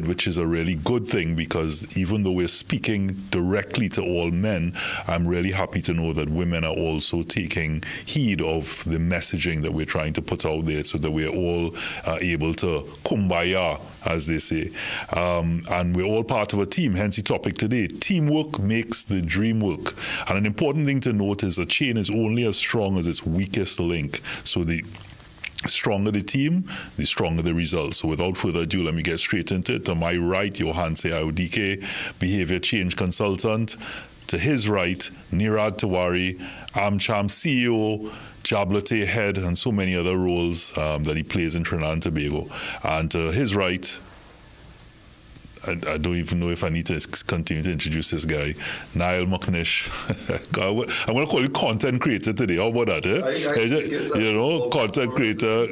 which is a really good thing, because even though we're speaking directly to all men, I'm really happy to know that women are also taking heed of the messaging that we're trying to put out there, so that we're all able to kumbaya, as they say. And we're all part of a team, hence the topic today. Teamwork makes the dream work. And an important thing to note is a chain is only as strong as its weakest link. So the stronger the team, the stronger the results. So without further ado, let me get straight into it. To my right, Johanse Audike, behavior change consultant. To his right, Nirad Tiwari, AmCham CEO, Jablate head, and so many other roles that he plays in Trinidad and Tobago. And to his right, I don't even know if I need to continue to introduce this guy, Niall McNish. I'm going to call you content creator today. How about that? Content creator,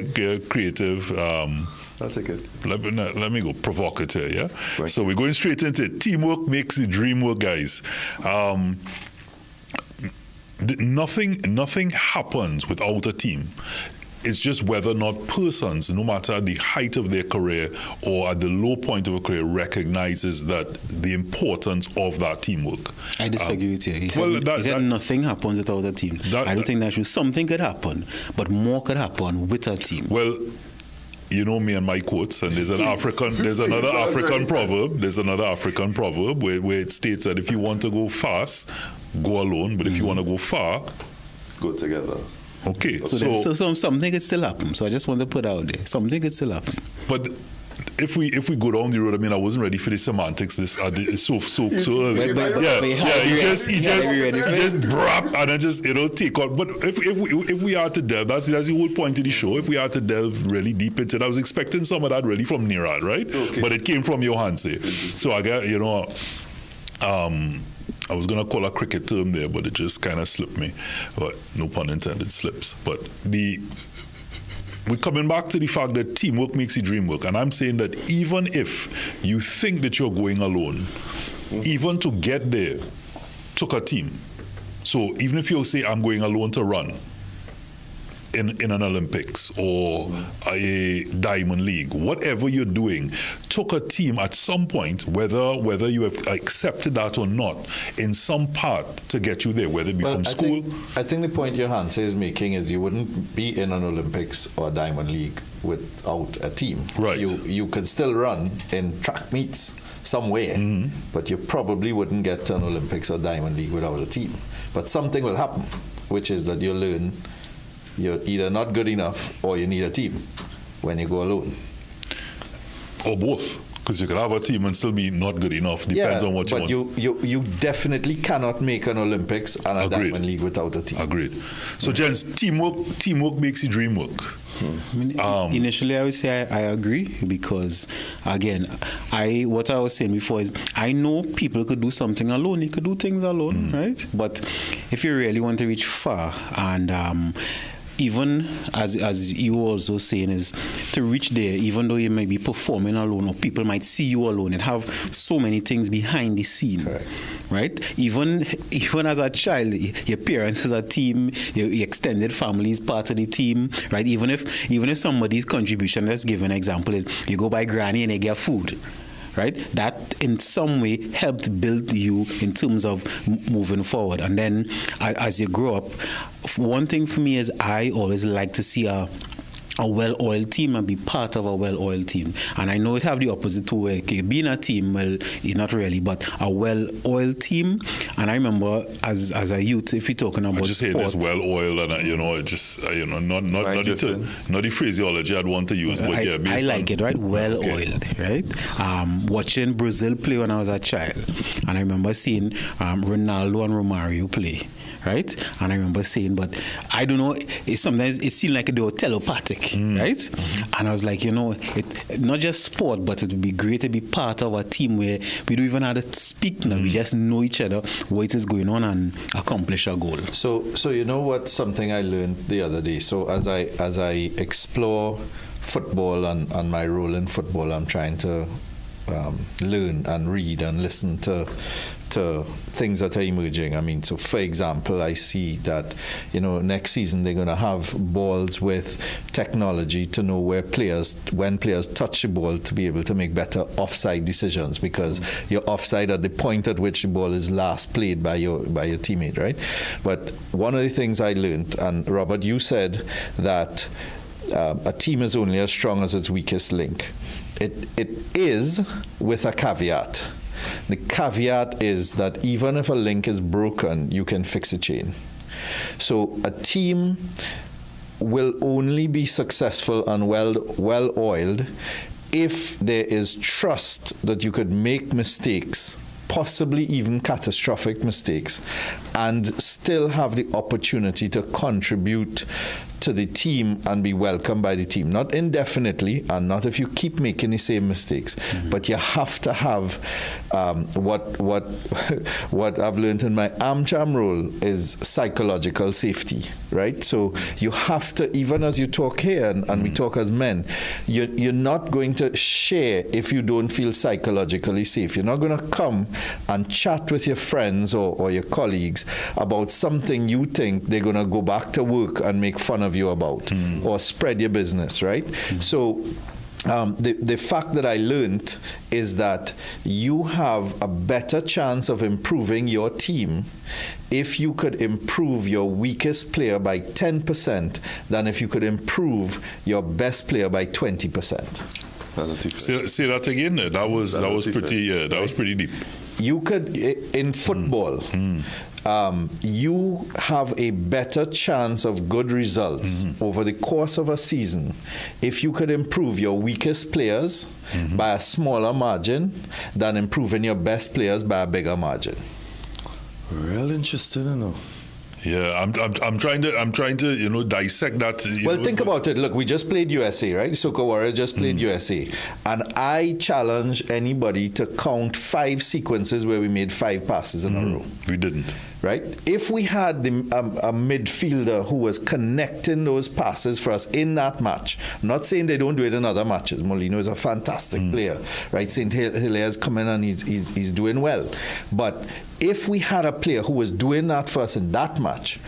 creative. I'll take it. Let me go provocateur, yeah? Right. So we're going straight into it. Teamwork makes the dream work, guys. Nothing happens without a team. It's just whether or not persons, no matter the height of their career or at the low point of a career, recognizes that the importance of that teamwork. I disagree with you. He said nothing happens without a team. I don't think that's true. Something could happen, but more could happen with a team. Well, you know me and my quotes, and there's another African proverb where it states that if you want to go fast, go alone, but if you want to go far, go together. Okay, so something could still happen. So I just want to put out there, something could still happen. But if we go down the road, I mean, I wasn't ready for the semantics. This so early. He just brap and I just take on. But if we are to delve, that's the whole point of the show. If we are to delve really deep into it, I was expecting some of that really from Nirad, right? Okay. But it came from Johanse. So I got I was going to call a cricket term there, but it just kind of slipped me. But no pun intended, slips. But we're coming back to the fact that teamwork makes the dream work. And I'm saying that even if you think that you're going alone, even to get there took a team. So even if you say, I'm going alone to run in an Olympics or a Diamond League, whatever you're doing, took a team at some point, whether you have accepted that or not, in some part to get you there, whether it be from school. I think the point Johanse is making is you wouldn't be in an Olympics or Diamond League without a team. Right. You could still run in track meets somewhere, but you probably wouldn't get to an Olympics or Diamond League without a team. But something will happen, which is that you learn you're either not good enough or you need a team when you go alone. Or both. Because you can have a team and still be not good enough. Depends on what you want. But you definitely cannot make an Olympics and a Diamond League without a team. Agreed. So, gents, teamwork makes the dream work. Initially, I would say I agree because, again, what I was saying before is I know people could do something alone. You could do things alone, right? But if you really want to reach far and even as you also saying is to reach there, even though you might be performing alone or people might see you alone and have so many things behind the scene, right? Even as a child, your parents is a team, your extended family is part of the team, right? Even if somebody's contribution, let's give an example, is you go by granny and they get food. Right? That in some way helped build you in terms of moving forward. And then as you grow up, one thing for me is I always like to see a well-oiled team and be part of a well-oiled team. And I know it have the opposite to where being a team, well, not really, but a well-oiled team. And I remember as a youth, if you're talking about just sport, this well-oiled and not the phraseology I'd want to use, but I like it, right? Well-oiled, right? Watching Brazil play when I was a child, and I remember seeing Ronaldo and Romario play. Right? And I remember saying, but I don't know, sometimes it seemed like they were telepathic, right? And I was like, it not just sport, but it would be great to be part of a team where we don't even have to speak now. We just know each other, what is going on, and accomplish a goal. So you know what? Something I learned the other day. So as I explore football and my role in football, I'm trying to learn and read and listen to things that are emerging. I mean, so for example, I see that, next season they're going to have balls with technology to know when players touch the ball to be able to make better offside decisions, because you're offside at the point at which the ball is last played by your teammate, right? But one of the things I learned, and Robert, you said that a team is only as strong as its weakest link. It is, with a caveat. The caveat is that even if a link is broken, you can fix a chain. So a team will only be successful and well-oiled if there is trust that you could make mistakes, possibly even catastrophic mistakes, and still have the opportunity to contribute to the team and be welcomed by the team. Not indefinitely, and not if you keep making the same mistakes, but you have to have what I've learned in my AmCham role is psychological safety, right? So you have to, even as you talk here and we talk as men, you're not going to share if you don't feel psychologically safe. You're not going to come and chat with your friends or your colleagues about something you think they're going to go back to work and make fun of you about, or spread your business, right? So the fact that I learned is that you have a better chance of improving your team if you could improve your weakest player by 10% than if you could improve your best player by 20%. Say that again. That was pretty deep. You could, in football, you have a better chance of good results over the course of a season if you could improve your weakest players by a smaller margin than improving your best players by a bigger margin. Real interesting, Yeah, I'm trying to dissect that. Think about it. Look, we just played USA, right? Soca Warriors just played USA, and I challenge anybody to count 5 sequences where we made 5 passes in a row. We didn't. Right? If we had a midfielder who was connecting those passes for us in that match, I'm not saying they don't do it in other matches. Molino is a fantastic player, right? St. Hilaire's coming and he's doing well. But if we had a player who was doing that for us in that match,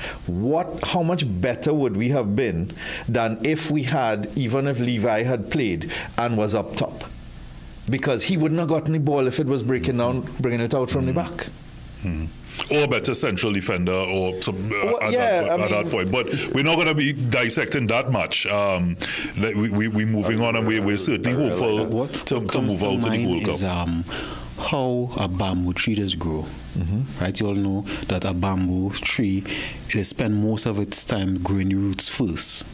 how much better would we have been than if we had, even if Levi had played and was up top? Because he wouldn't have gotten the ball if it was breaking down, bringing it out from the back. Or better central defender, or at that point. But we're not going to be dissecting that much. We're moving on, and we're certainly hopeful to move out to the World Cup. How a bamboo tree does grow. Right? You all know that a bamboo tree, it spends most of its time growing the roots first.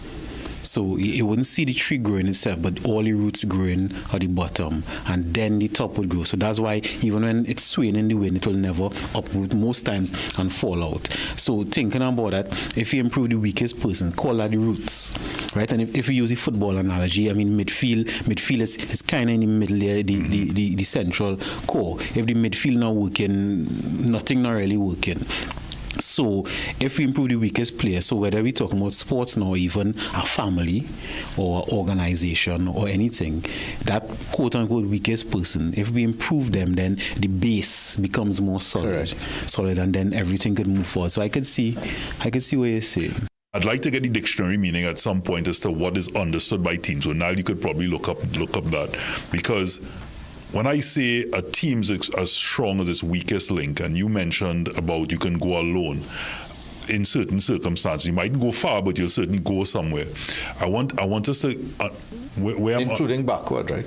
So you wouldn't see the tree growing itself, but all the roots growing at the bottom, and then the top would grow. So that's why even when it's swaying in the wind, it will never uproot most times and fall out. So thinking about that, if you improve the weakest person, call that the roots, right? And if we use the football analogy, I mean midfield is kind of in the middle there, the central core. If the midfield not working, nothing not really working. So if we improve the weakest player, so whether we're talking about sports now, even a family or organization or anything, that quote-unquote weakest person, if we improve them, then the base becomes more solid. Correct. And then everything could move forward. So I could see what you're saying. I'd like to get the dictionary meaning at some point as to what is understood by teams. So now you could probably look up that, because when I say a team's as strong as its weakest link, and you mentioned about you can go alone in certain circumstances, you mightn't go far, but you'll certainly go somewhere. I want us to including backward, right?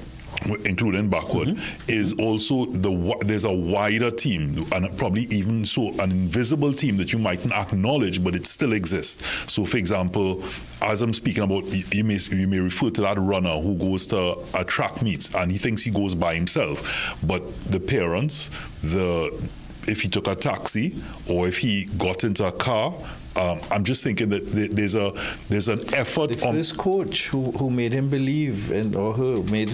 Including backward, is also there's a wider team, and probably even so an invisible team that you mightn't acknowledge, but it still exists. So, for example, as I'm speaking about, you may refer to that runner who goes to a track meet and he thinks he goes by himself, but the parents, if he took a taxi or if he got into a car, I'm just thinking that there's an effort. The first coach who made him believe in, or who made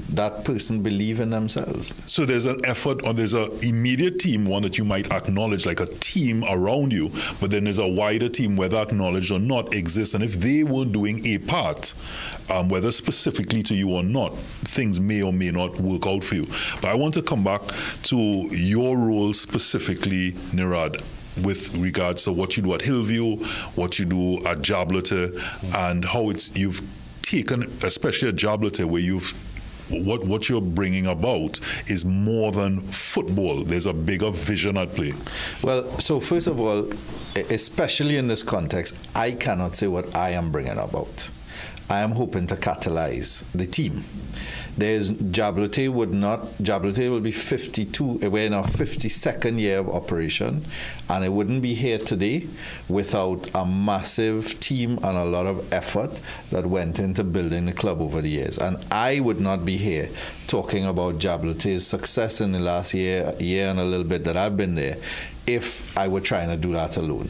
that person believe in themselves. So there's an effort, or there's an immediate team, one that you might acknowledge, like a team around you, but then there's a wider team, whether acknowledged or not, exists. And if they weren't doing a part, whether specifically to you or not, things may or may not work out for you. But I want to come back to your role specifically, Nirad, with regards to what you do at Hillview, what you do at Jabloteh, and how you've taken, especially at Jabloteh, where what you're bringing about is more than football. There's a bigger vision at play. Well, so first of all, especially in this context, I cannot say what I am bringing about. I am hoping to catalyze the team. Jabloteh will be 52, we're in our 52nd year of operation, and it wouldn't be here today without a massive team and a lot of effort that went into building the club over the years. And I would not be here talking about Jabloteh's success in the last year and a little bit that I've been there if I were trying to do that alone.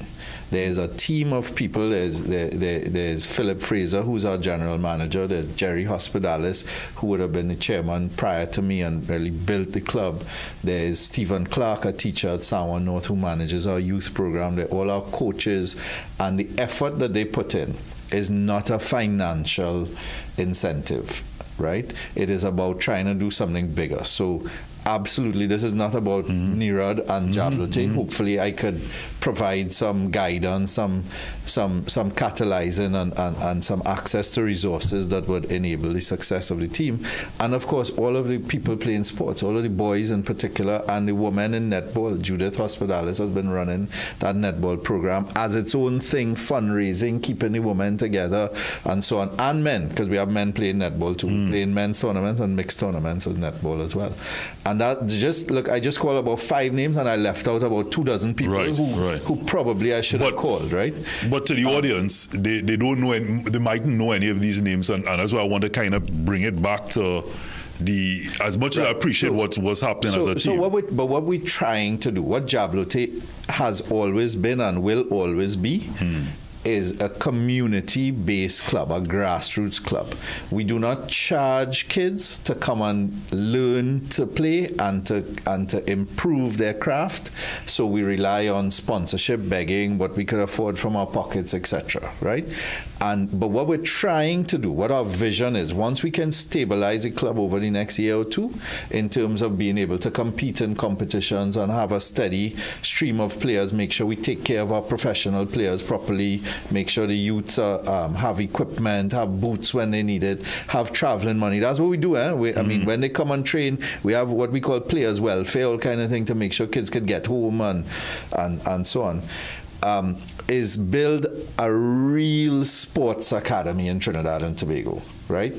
There's a team of people. There's Philip Fraser, who's our general manager. There's Jerry Hospitalis, who would have been the chairman prior to me and really built the club. There's Stephen Clark, a teacher at Sanwan North, who manages our youth program. They're all our coaches, and the effort that they put in is not a financial incentive, right? It is about trying to do something bigger. So absolutely, this is not about Nirad and Jabloteh. Hopefully I could provide some guidance, some catalyzing and some access to resources that would enable the success of the team. And of course, all of the people playing sports, all of the boys in particular, and the women in netball. Judith Hospitalis has been running that netball program as its own thing, fundraising, keeping the women together, and so on. And men, because we have men playing netball too. We play in men's tournaments and mixed tournaments of netball as well. And that I just called about 5 names, and I left out about 24 people who probably I should have called, right? But to the audience, they don't know, they mightn't know any of these names, and that's why I want to kind of bring it back to as much as I appreciate what's happening as a team. But what we're trying to do, what Jabloteh has always been and will always be, is a community-based club, a grassroots club. We do not charge kids to come and learn to play and to improve their craft. So we rely on sponsorship, begging, what we could afford from our pockets, etc. Right? But what we're trying to do, what our vision is, once we can stabilize the club over the next year or two, in terms of being able to compete in competitions and have a steady stream of players, make sure we take care of our professional players properly, make sure the youths have equipment, have boots when they need it, have traveling money. That's what we do. I mean, when they come and train, we have what we call players' welfare, all kind of thing, to make sure kids could get home and so on. Is build a real sports academy in Trinidad and Tobago, right?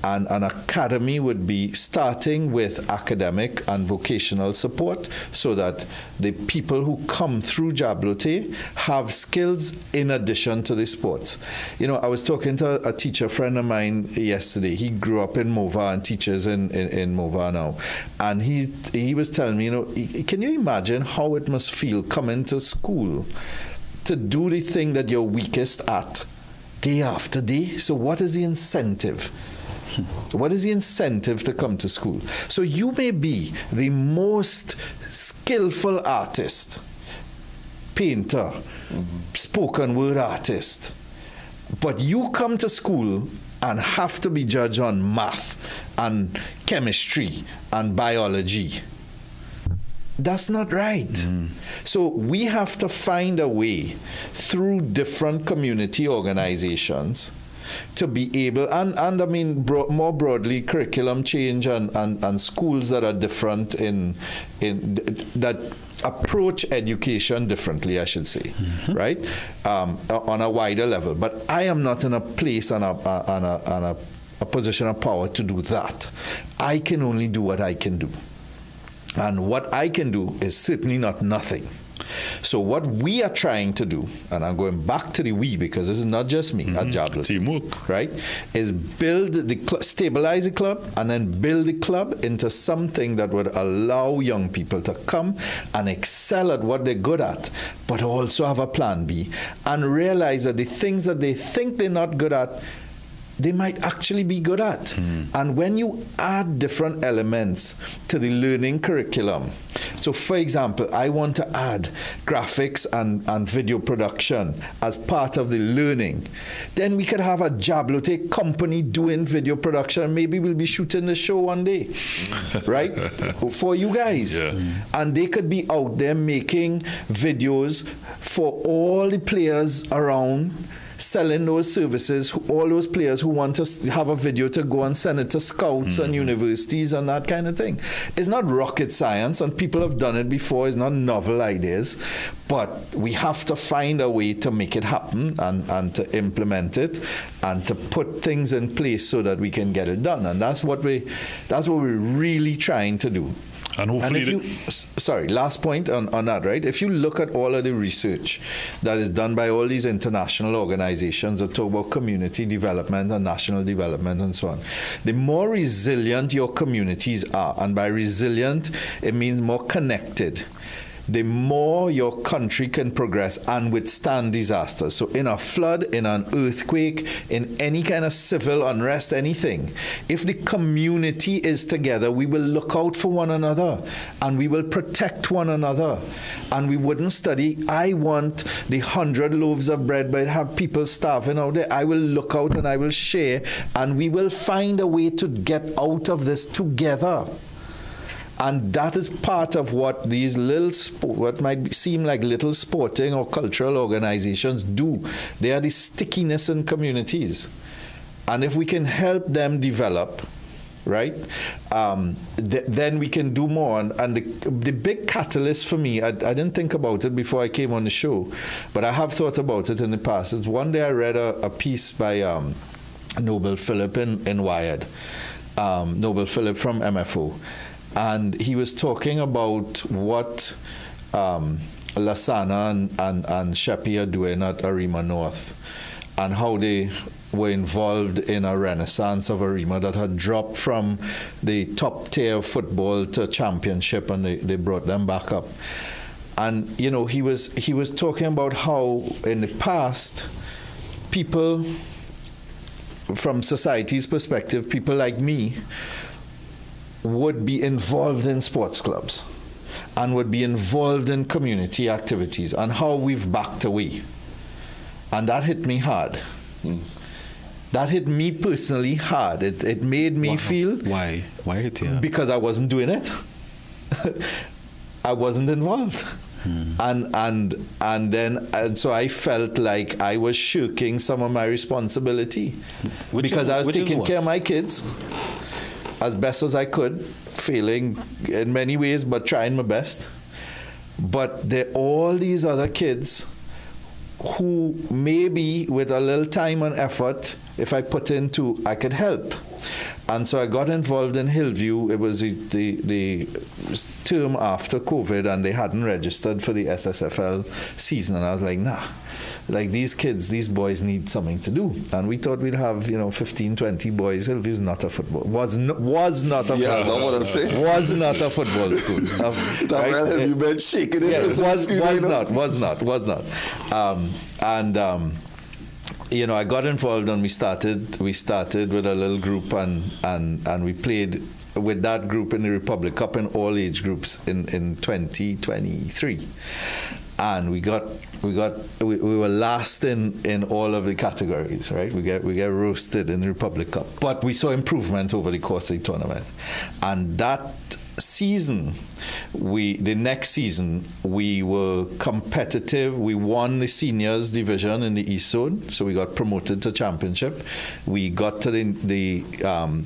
And an academy would be starting with academic and vocational support, so that the people who come through Jabloteh have skills in addition to the sports. You know, I was talking to a teacher friend of mine yesterday. He grew up in Mova and teaches in Mova now. And he was telling me, you know, can you imagine how it must feel coming to school to do the thing that you're weakest at day after day? So what is the incentive? What is the incentive to come to school? So you may be the most skillful artist, painter, spoken word artist, but you come to school and have to be judged on math and chemistry and biology. That's not right. So we have to find a way through different community organizations to be able, and I mean more broadly, curriculum change and schools that are different in that approach education differently, I should say, right? On a wider level. But I am not in a place and a position of power to do that. I can only do what I can do. And what I can do is certainly not nothing. So what we are trying to do, and I'm going back to the we because this is not just me at Jobless, teamwork, right? Is build stabilize the club and then build the club into something that would allow young people to come and excel at what they're good at, but also have a plan B and realize that the things that they think they're not good at, they might actually be good at. And when you add different elements to the learning curriculum, so for example, I want to add graphics and video production as part of the learning, then we could have a Jablote company doing video production, and maybe we'll be shooting the show one day, right? For you guys. Yeah. And they could be out there making videos for all the players around, selling those services, all those players who want to have a video to go and send it to scouts and universities and that kind of thing. It's not rocket science, and people have done it before. It's not novel ideas, but we have to find a way to make it happen and to implement it and to put things in place so that we can get it done. And that's what we're really trying to do. And hopefully, last point on that, right? If you look at all of the research that is done by all these international organizations that talk about community development and national development and so on, the more resilient your communities are, and by resilient, it means more connected, the more your country can progress and withstand disasters. So in a flood, in an earthquake, in any kind of civil unrest, anything, if the community is together, we will look out for one another and we will protect one another. And we wouldn't study, I want the 100 loaves of bread, but have people starving out there. I will look out and I will share, and we will find a way to get out of this together. And that is part of what these what might seem like little sporting or cultural organizations do. They are the stickiness in communities. And if we can help them develop, right, then we can do more. And the big catalyst for me, I didn't think about it before I came on the show, but I have thought about it in the past. Is one day I read a piece by Noble Phillip in Wired, Noble Phillip from MFO. And he was talking about what Lasana and Sheppy are doing at Arima North, and how they were involved in a renaissance of Arima that had dropped from the top tier of football to championship, and they brought them back up. And you know, he was talking about how in the past, people from society's perspective, people like me, would be involved in sports clubs and would be involved in community activities, and how we've backed away. And that hit me hard. That hit me personally hard. It made me feel... Why hit you? Because I wasn't doing it. I wasn't involved. And so I felt like I was shirking some of my responsibility because I was taking care of my kids as best as I could, failing in many ways, but trying my best. But there are all these other kids who maybe with a little time and effort, if I put into, I could help. And so I got involved in Hillview. It was the term after COVID, and they hadn't registered for the SSFL season. And I was like, nah, like these kids, these boys need something to do. And we thought we'd have, 15, 20 boys. Hillview's not a football. Was not a football. I want to say. Was not a football school. Have you been shaking it? Yeah, was not. I got involved, and we started with a little group, and we played with that group in the Republic Cup in all age groups in 2023. And we were last in all of the categories, right? We get roasted in the Republic Cup, but we saw improvement over the course of the tournament. And that season, the next season, we were competitive. We won the seniors division in the East Zone, so we got promoted to championship. We got to the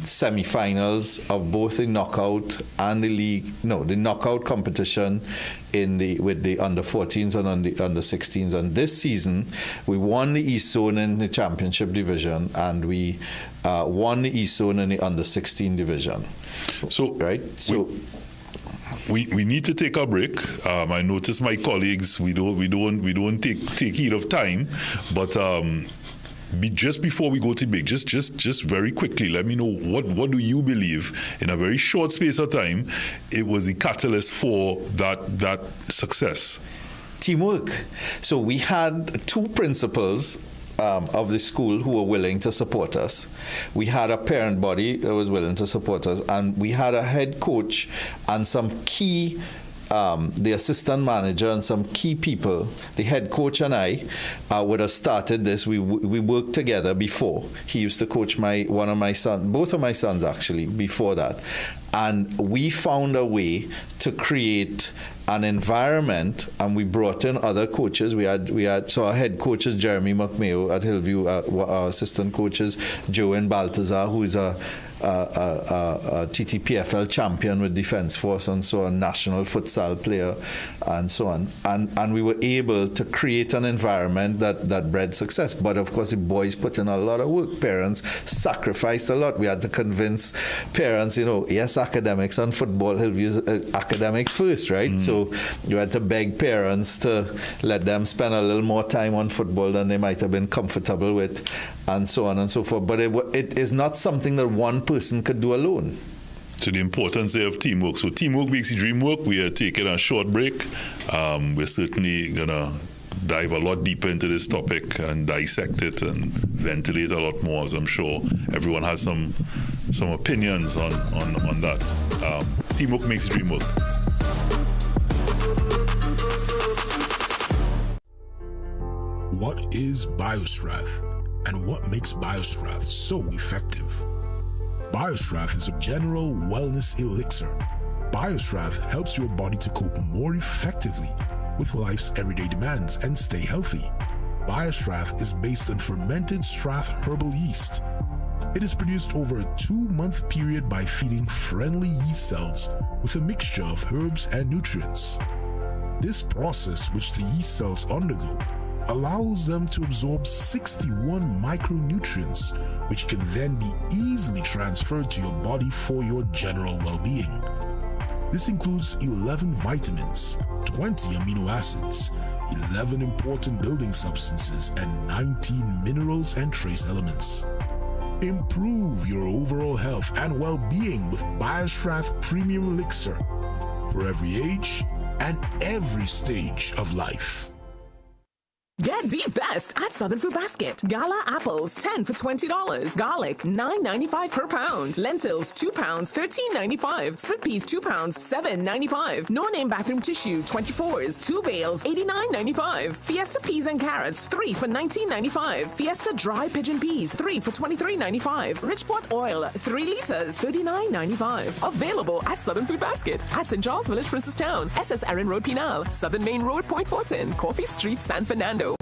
semi-finals of both the knockout and the knockout competition with the under 14s and under 16s. And this season, we won the East Zone in the championship division, and we won the East Zone in the under 16 division. So, right? So we need to take a break. I notice my colleagues, we don't take heed of time, but just before we go to break, just very quickly, let me know what do you believe in a very short space of time it was the catalyst for that success? Teamwork. So we had two principals of the school who were willing to support us. We had a parent body that was willing to support us, and we had a head coach and some key the assistant manager and some key people. The head coach and I would have started this. We worked together before. He used to coach both of my sons actually before that, and we found a way to create an environment, and we brought in other coaches. We had so our head coach is Jeremy McMayo at Hillview. Our assistant coaches Joanne Baltazar, who is a TTPFL champion with Defence Force and so on, national futsal player and so on. And we were able to create an environment that bred success. But of course the boys put in a lot of work. Parents sacrificed a lot. We had to convince parents, yes, academics and football, Hillview's academics first, right? So you had to beg parents to let them spend a little more time on football than they might have been comfortable with, and so on and so forth. But it is not something that one person could do alone. To the importance there of teamwork. So teamwork makes the dream work. We are taking a short break. We're certainly going to dive a lot deeper into this topic and dissect it and ventilate a lot more, as I'm sure everyone has some opinions on that. Teamwork makes the dream work. What is BioStrath, and what makes BioStrath so effective? BioStrath is a general wellness elixir. BioStrath helps your body to cope more effectively with life's everyday demands and stay healthy. BioStrath is based on fermented Strath herbal yeast. It is produced over a 2-month period by feeding friendly yeast cells with a mixture of herbs and nutrients. This process, which the yeast cells undergo, allows them to absorb 61 micronutrients, which can then be easily transferred to your body for your general well-being. This includes 11 vitamins, 20 amino acids, 11 important building substances, and 19 minerals and trace elements. Improve your overall health and well-being with BioStrath Premium Elixir for every age and every stage of life. Get the best at Southern Food Basket. Gala apples, 10 for $20. Garlic, $9.95 per pound. Lentils, 2 pounds, $13.95. Split peas, 2 pounds, $7.95. No-name bathroom tissue, 24s, 2 bales, $89.95. Fiesta peas and carrots, 3 for $19.95. Fiesta dry pigeon peas, 3 for $23.95. Richport oil, 3 liters, $39.95. Available at Southern Food Basket at St. Charles Village, Princestown, SS Erin Road, Pinal, Southern Main Road, Point Fortin, Coffee Street, San Fernando.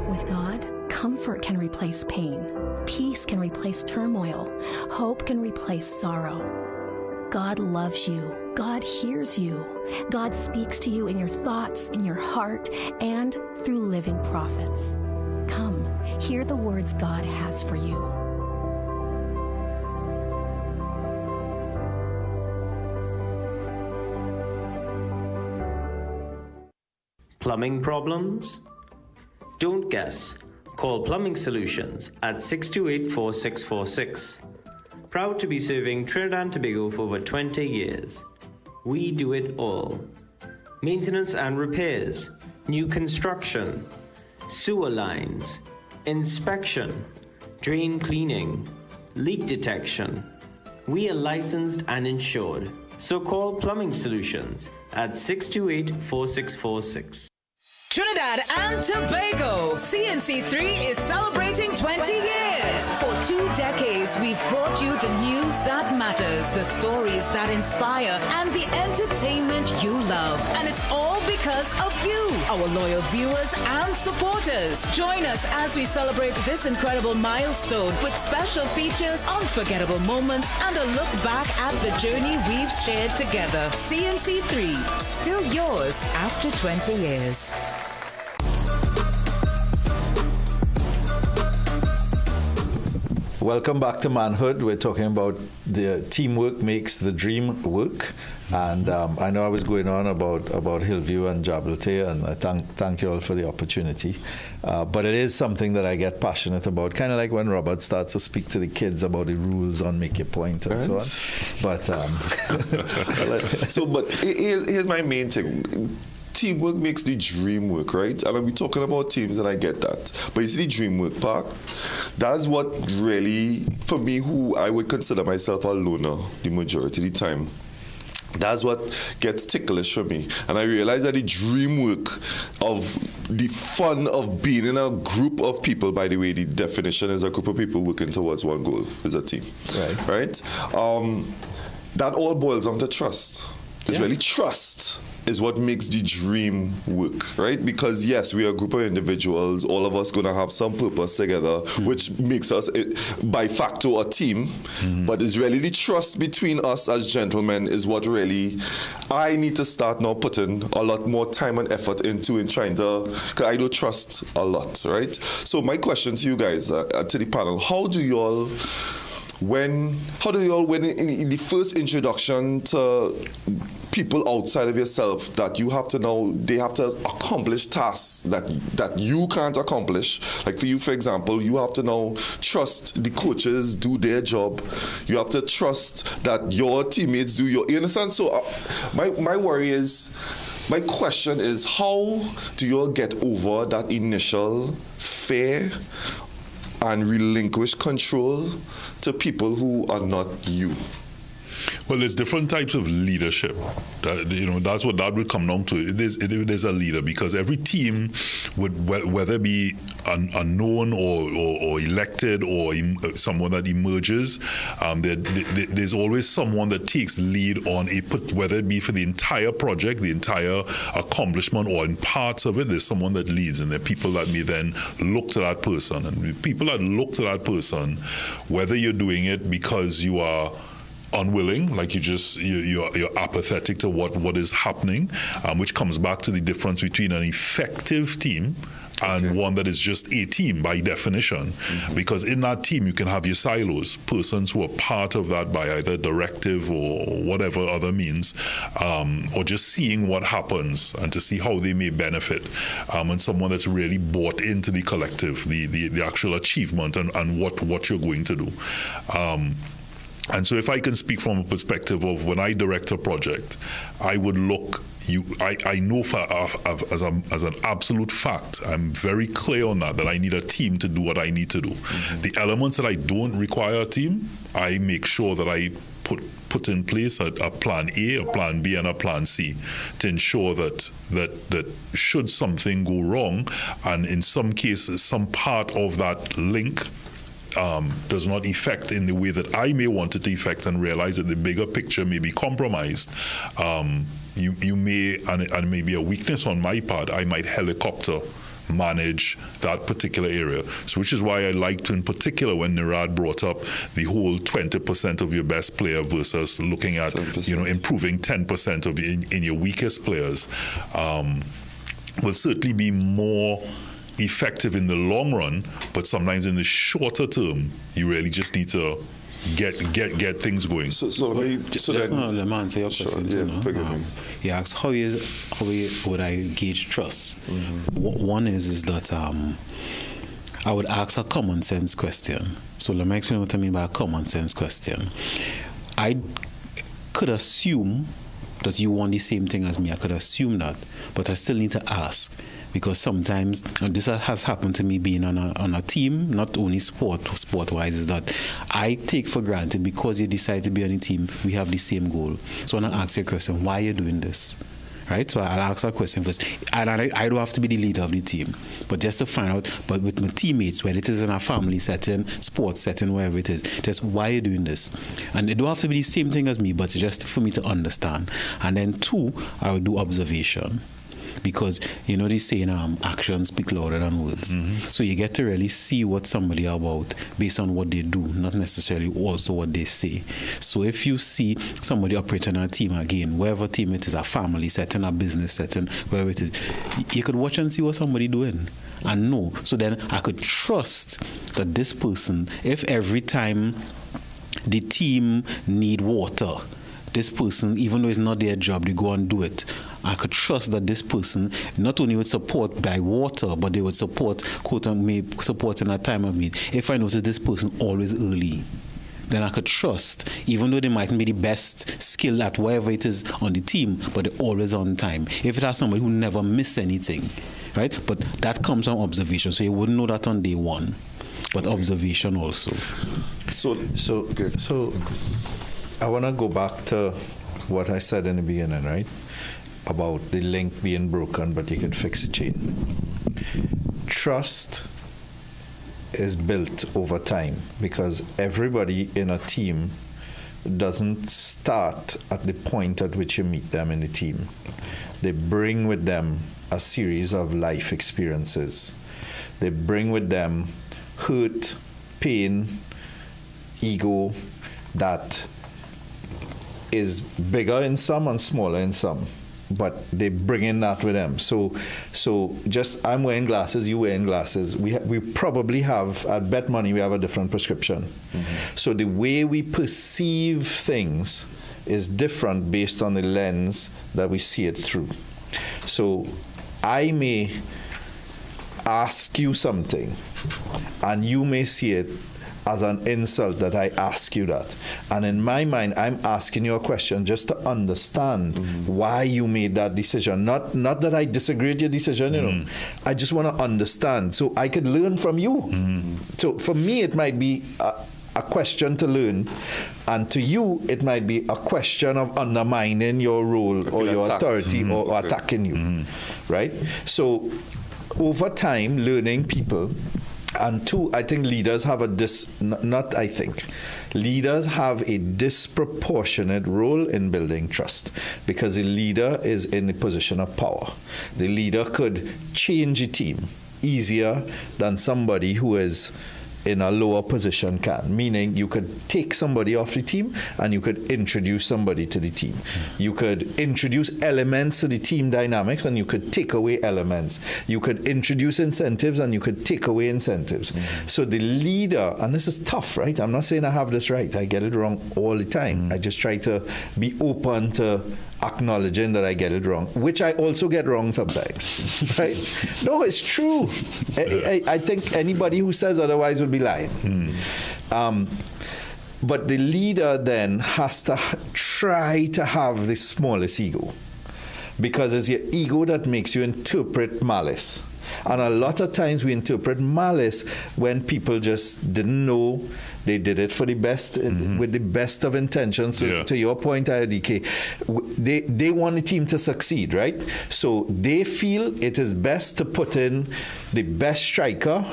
With God, comfort can replace pain. Peace can replace turmoil. Hope can replace sorrow. God loves you. God hears you. God speaks to you in your thoughts, in your heart, and through living prophets. Come, hear the words God has for you. Plumbing problems? Don't guess. Call Plumbing Solutions at 628-4646. Proud to be serving Trinidad and Tobago for over 20 years. We do it all. Maintenance and repairs, new construction, sewer lines, inspection, drain cleaning, leak detection. We are licensed and insured. So call Plumbing Solutions at 628-4646. Trinidad and Tobago, CNC3 is celebrating 20 years. For 2 decades, we've brought you the news that matters, the stories that inspire, and the entertainment you love. And it's all because of you, our loyal viewers and supporters. Join us as we celebrate this incredible milestone with special features, unforgettable moments, and a look back at the journey we've shared together. CNC3, still yours after 20 years. Welcome back to Manhood. We're talking about the teamwork makes the dream work. And I know I was going on about Hillview and Jabalite, and I thank you all for the opportunity. But it is something that I get passionate about, kind of like when Robert starts to speak to the kids about the rules on Make Your Point and so on. But but here's my main thing. Teamwork makes the dream work, right? And we're talking about teams, and I get that. But you see the dream work part, that's what really, for me, who I would consider myself a loner the majority of the time. That's what gets ticklish for me. And I realize that the dream work of the fun of being in a group of people, by the way, the definition is a group of people working towards one goal, is a team. Right? That all boils down to trust. It's really trust is what makes the dream work, right? Because yes, we are a group of individuals, all of us gonna have some purpose together, which makes us by facto a team, but it's really the trust between us as gentlemen is what really I need to start now putting a lot more time and effort into in trying to, because I do trust a lot, right? So my question to you guys, to the panel, how do you all, when in the first introduction to people outside of yourself that you have to know, they have to accomplish tasks that you can't accomplish. Like for you, for example, you have to now trust the coaches do their job. You have to trust that your teammates do your, you understand? So my worry is, my question is, how do you all get over that initial fear and relinquish control to people who are not you? Well, there's different types of leadership. That's what that would come down to. There's a leader, because every team would, whether it be unknown or elected or someone that emerges, there's always someone that takes lead on whether it be for the entire project, the entire accomplishment, or in parts of it. There's someone that leads, and there are people that may then look to that person. And people that look to that person, whether you're doing it because you are unwilling, like you're apathetic to what is happening, which comes back to the difference between an effective team and one that is just a team by definition. Because in that team you can have your silos, persons who are part of that by either directive or whatever other means, or just seeing what happens and to see how they may benefit, and someone that's really bought into the collective, the actual achievement and what you're going to do. And so if I can speak from a perspective of when I direct a project, I would look, I know as an absolute fact, I'm very clear on that I need a team to do what I need to do. The elements that I don't require a team, I make sure that I put in place a plan A, a plan B, and a plan C to ensure that should something go wrong, and in some cases, some part of that link does not affect in the way that I may want it to affect, and realize that the bigger picture may be compromised. You may, and it may be a weakness on my part, I might helicopter manage that particular area. So which is why I liked in particular when Nirad brought up the whole 20% of your best player versus looking at 10%. Improving 10% of in your weakest players will certainly be more effective in the long run, but sometimes in the let me answer your question. He asks, how would I gauge trust? One is that I would ask a common sense question. So let me explain what I mean by a common sense question. I could assume that you want the same thing as me. I could assume that, but I still need to ask. Because sometimes, and this has happened to me being on a team, not only sport-wise, is that I take for granted because you decide to be on a team, we have the same goal. So when I ask you a question, why are you doing this? Right? So I'll ask that question first. And I don't have to be the leader of the team, but just to find out, but with my teammates, whether it is in a family setting, sports setting, wherever it is, just why are you doing this? And it don't have to be the same thing as me, but just for me to understand. And then two, I would do observation. Because they saying actions speak louder than words. So you get to really see what somebody are about based on what they do, not necessarily also what they say. So if you see somebody operating on a team, again, wherever team it is, a family setting, a business setting, wherever it is, you could watch and see what somebody doing. and know. So then I could trust that this person, if every time the team need water, this person, even though it's not their job, they go and do it. I could trust that this person not only would support by water, but they would support, quote unquote, support in a time of need. If I notice this person always early, then I could trust, even though they mightn't be the best skill at whatever it is on the team, but they're always on time. If it has somebody who never miss anything, right? But that comes from observation, so you wouldn't know that on day one, but observation also. So I want to go back to what I said in the beginning, right? About the link being broken, but you could fix the chain. Trust is built over time because everybody in a team doesn't start at the point at which you meet them in the team. They bring with them a series of life experiences. They bring with them hurt, pain, ego that is bigger in some and smaller in some, but they bring in that with them. So just I'm wearing glasses, you wearing glasses. We probably have, at Bet Money, we have a different prescription. Mm-hmm. So the way we perceive things is different based on the lens that we see it through. So I may ask you something, and you may see it as an insult that I ask you that. And in my mind, I'm asking you a question just to understand why you made that decision. Not that I disagree with your decision, you know. I just want to understand so I could learn from you. So for me, it might be a question to learn, and to you, it might be a question of undermining your role or your authority or attacking you, right? So over time, learning people. And two, I think leaders have leaders have a disproportionate role in building trust because a leader is in a position of power. The leader could change a team easier than somebody who is in a lower position can, meaning you could take somebody off the team and you could introduce somebody to the team. You could introduce elements to the team dynamics and you could take away elements. You could introduce incentives and you could take away incentives. So the leader, and this is tough, right? I'm not saying I have this right. I get it wrong all the time. I just try to be open to acknowledging that I get it wrong, which I also get wrong sometimes, right? No, it's true. I think anybody who says otherwise would be lying. But the leader then has to try to have the smallest ego, because it's your ego that makes you interpret malice. And a lot of times we interpret malice when people just didn't know. They did it for the best, with the best of intentions. So to your point, IDK, they want the team to succeed, right? So they feel it is best to put in the best striker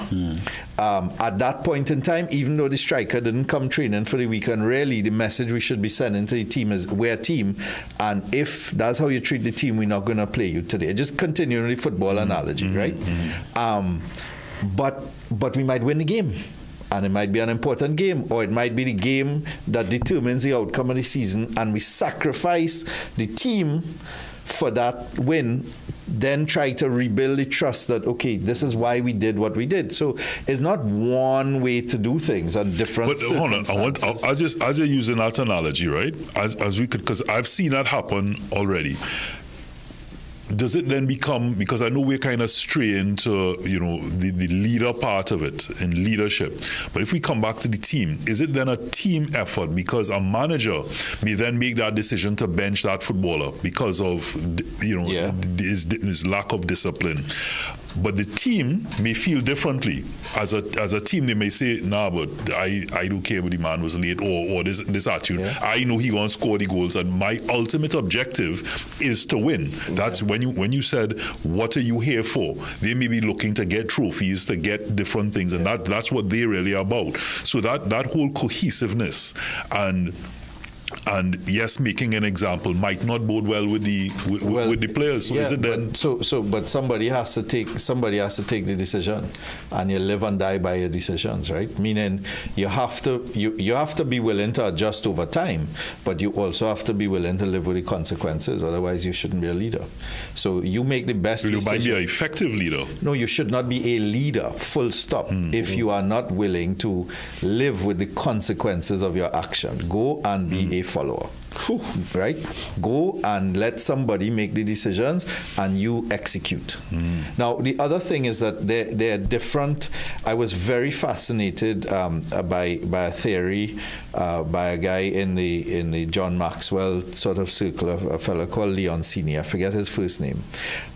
at that point in time, even though the striker didn't come training for the week. And really, the message we should be sending to the team is, we're a team, and if that's how you treat the team, we're not going to play you today. Just continuing the football analogy, right? But we might win the game. And it might be an important game, or it might be the game that determines the outcome of the season, and we sacrifice the team for that win, then try to rebuild the trust that, okay, this is why we did what we did. So it's not one way to do things and different circumstances. Hold on, as you're using that analogy, right? As we could, because I've seen that happen already. Does it then become, because I know we're kind of straying to, the leader part of it in leadership, but if we come back to the team, is it then a team effort? Because a manager may then make that decision to bench that footballer because of, his lack of discipline. But the team may feel differently. As a team, they may say, nah, but I don't care if the man was late or this attitude. Yeah. I know he going to score the goals, and my ultimate objective is to win. That's when you said, what are you here for? They may be looking to get trophies, to get different things, and that's what they're really about. So that whole cohesiveness and And yes, making an example might not bode well with the players. So yeah, is it then? But somebody has to take the decision, and you live and die by your decisions, right? Meaning you have to be willing to adjust over time, but you also have to be willing to live with the consequences. Otherwise, you shouldn't be a leader. So you make the best decision. You might be an effective leader. No, you should not be a leader. Full stop. If you are not willing to live with the consequences of your action, go and be a follower. Right? Go and let somebody make the decisions and you execute. Now, the other thing is that they're different. I was very fascinated by a theory by a guy in the John Maxwell sort of circle, a fellow called Leoncini. I forget his first name.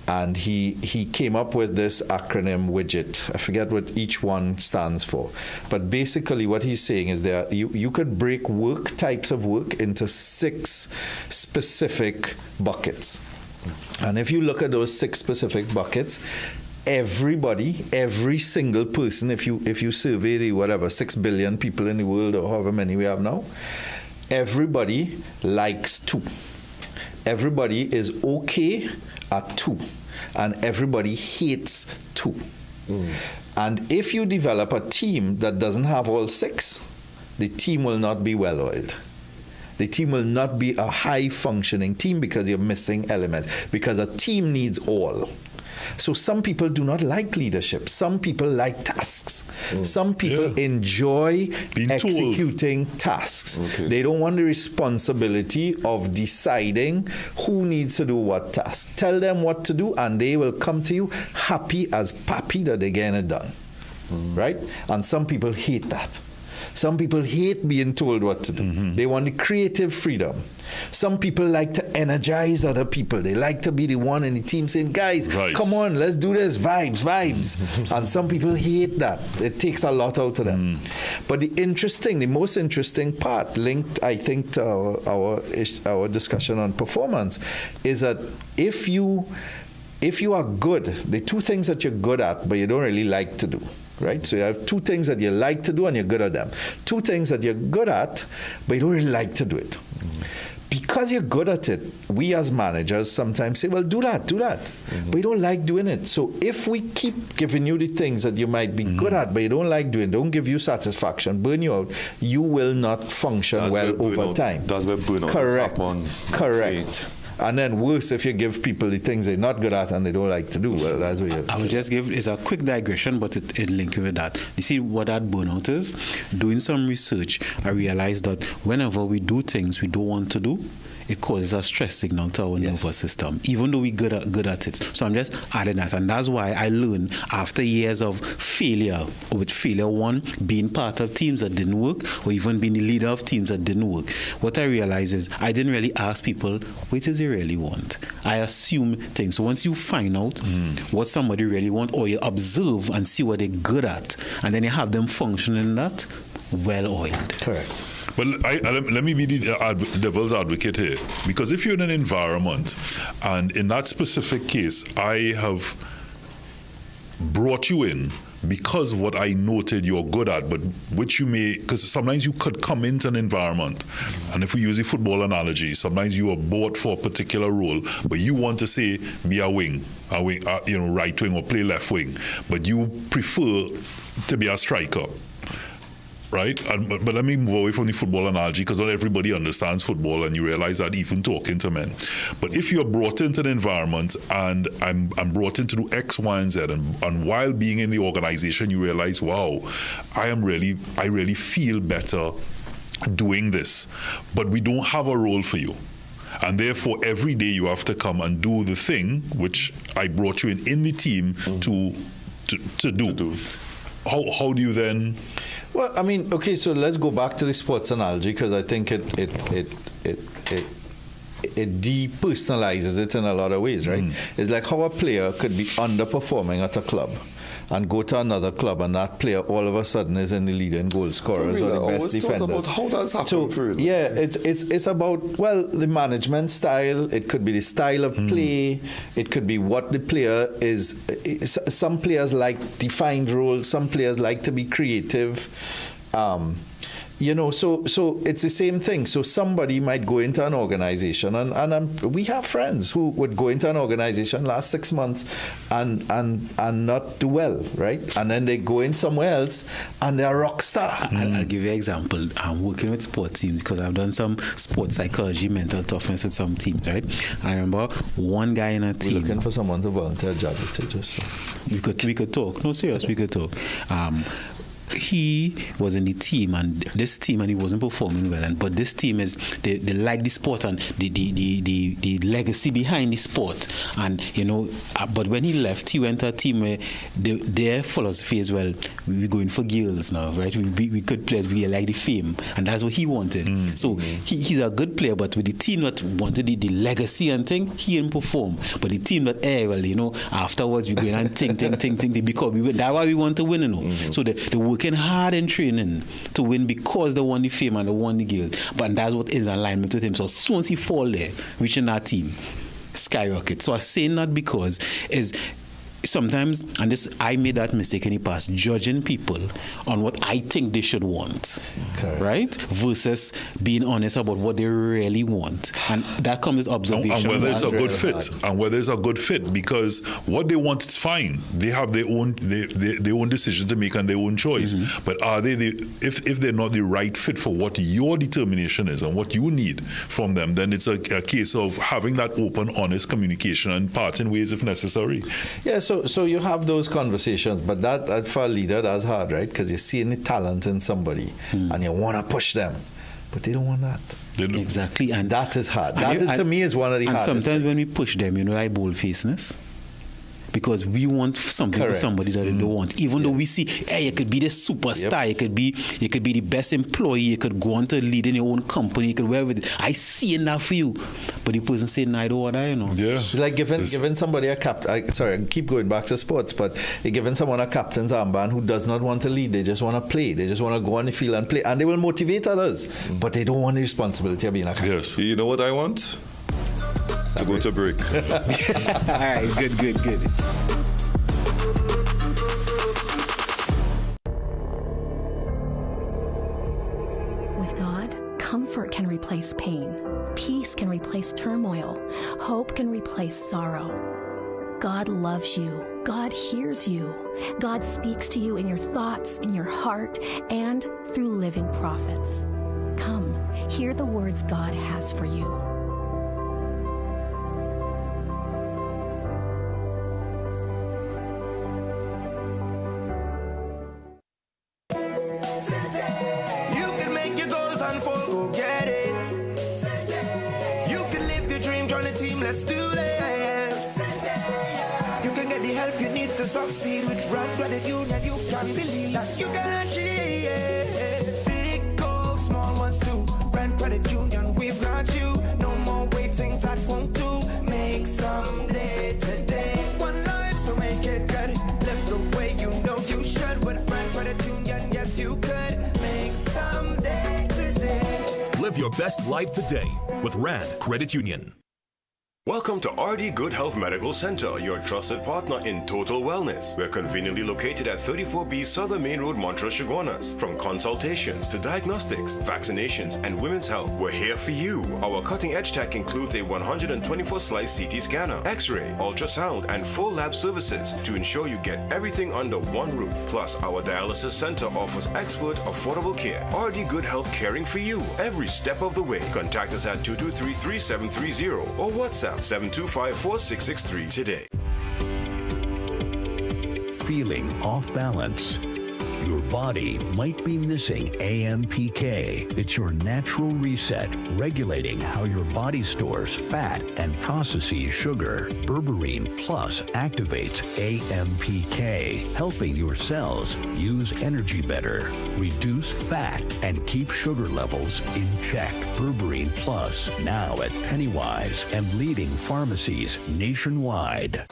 And he came up with this acronym Widget. I forget what each one stands for. But basically what he's saying is that you could break types of work into 6 specific buckets. And if you look at those 6 specific buckets, every single person, if you survey the 6 billion people in the world or however many we have now, everybody likes 2. Everybody is okay at 2. And everybody hates 2. And if you develop a team that doesn't have all 6, the team will not be well-oiled. The team will not be a high-functioning team because you're missing elements. Because a team needs all. So some people do not like leadership. Some people like tasks. Some people enjoy executing tasks. They don't want the responsibility of deciding who needs to do what task. Tell them what to do and they will come to you happy as pappy that they're getting it done. Right? And some people hate that. Some people hate being told what to do. They want the creative freedom. Some people like to energize other people. They like to be the one in the team saying, guys, come on, let's do this. Vibes. And some people hate that. It takes a lot out of them. But the most interesting part, linked, I think, to our discussion on performance, is that if you are good, the 2 things that you're good at, but you don't really like to do. Right? So you have 2 things that you like to do and you're good at them. 2 things that you're good at, but you don't really like to do it. Because you're good at it, we as managers sometimes say, well, do that. But you don't like doing it. So if we keep giving you the things that you might be good at, but you don't like doing, don't give you satisfaction, burn you out, you will not function over time. That's where burnout is happen. Correct. And then worse if you give people the things they're not good at and they don't like to do. Well, that's what I will just give, it's a quick digression, but it links with that. You see what that burnout is? Doing some research, I realized that whenever we do things we don't want to do, it causes a stress signal to our nervous system, even though we're good at it. So I'm just adding that. And that's why I learned after years of failure, with failure 1, being part of teams that didn't work, or even being the leader of teams that didn't work. What I realized is I didn't really ask people, what does they really want? I assume things. So once you find out what somebody really wants, or you observe and see what they're good at, and then you have them functioning in that, well-oiled. Correct. But let me be the devil's advocate here. Because if you're in an environment, and in that specific case, I have brought you in because what I noted you're good at, but which you may, because sometimes you could come into an environment, and if we use a football analogy, sometimes you are bought for a particular role, but you want to say, be a wing, right wing or play left wing, but you prefer to be a striker. Right? But let me move away from the football analogy because not everybody understands football, and you realize that even talking to men. But if you're brought into an environment and I'm brought in to do X, Y, and Z, and while being in the organization, you realize, wow, I really feel better doing this. But we don't have a role for you. And therefore, every day you have to come and do the thing which I brought you in the team to do. How do you then... Well, I mean, okay, so let's go back to the sports analogy because I think it depersonalizes it in a lot of ways, right? It's like how a player could be underperforming at a club and go to another club, and that player all of a sudden is in the leading goal scorers or the best defenders. About how that's happened. So, yeah, it's about, well, the management style. It could be the style of play. It could be what the player is. Some players like defined roles. Some players like to be creative. you know, so it's the same thing. So somebody might go into an organization, and we have friends who would go into an organization last 6 months and not do well, right? And then they go in somewhere else and they're a rock star. I'll give you an example. I'm working with sports teams because I've done some sports psychology, mental toughness with some teams, right? I remember one guy in a team. We're looking for someone to volunteer job to just. We could talk. No, serious, we could talk. He was in the team, and this team, and he wasn't performing well. But this team is they like the sport and the legacy behind the sport. And you know, but when he left, he went to a team where their philosophy is, well, we're going for girls now, right? We good players, we like the fame, and that's what he wanted. So he's a good player, but with the team that wanted the legacy and thing, he didn't perform. But the team that, well, you know, afterwards we go in and think because we win. That's why we want to win, you know. So the working hard in training to win because they won the fame and they won the guild. But that's what is in alignment with him. So as soon as he fall there, reaching that team, skyrocket. So I'm saying that because is sometimes, and this I made that mistake in the past, judging people on what I think they should want, right? Versus being honest about what they really want, and that comes with observation. And whether it's a good fit, because what they want is fine. They have their own decision to make and their own choice. But are they if they're not the right fit for what your determination is and what you need from them, then it's a case of having that open, honest communication and parting ways if necessary. Yes. So you have those conversations, but that for a leader, that's hard, right? Because you're seeing the talent in somebody and you want to push them, but they don't want that. Exactly, and that is hard. That to me is one of the hardest. And sometimes when we push them, you know, like bold-facedness. Because we want something for somebody that they don't want. Even though we see, hey, you could be the superstar, you could be the best employee, you could go on to lead in your own company, you could wherever. I see enough for you, but the person saying, "I don't want that," you know. Yeah. It's like giving somebody a captain. Sorry, I keep going back to sports, but you're giving someone a captain's armband who does not want to lead. They just want to play. They just want to go on the field and play, and they will motivate others, but they don't want the responsibility of being a captain. Yes. You know what I want? To go to break. All right, good. With God, comfort can replace pain. Peace can replace turmoil. Hope can replace sorrow. God loves you. God hears you. God speaks to you in your thoughts, in your heart, and through living prophets. Come, hear the words God has for you. Let's do this. You can get the help you need to succeed with Rand Credit Union. You can believe that you can achieve. Big goals, small ones too. Rand Credit Union, we've got you. No more waiting, that won't do. Make someday today. One life, so make it good. Live the way you know you should. With Rand Credit Union, yes you could. Make someday today. Live your best life today with Rand Credit Union. Welcome to RD Good Health Medical Center, your trusted partner in total wellness. We're conveniently located at 34B Southern Main Road, Montreal, Chaguanas. From consultations to diagnostics, vaccinations, and women's health, we're here for you. Our cutting-edge tech includes a 124-slice CT scanner, X-ray, ultrasound, and full lab services to ensure you get everything under one roof. Plus, our dialysis center offers expert, affordable care. RD Good Health, caring for you every step of the way. Contact us at 223-3730 or WhatsApp 725-4663 today. Feeling off balance? Your body might be missing AMPK. It's your natural reset, regulating how your body stores fat and processes sugar. Berberine Plus activates AMPK, helping your cells use energy better, reduce fat, and keep sugar levels in check. Berberine Plus, now at Pennywise and leading pharmacies nationwide.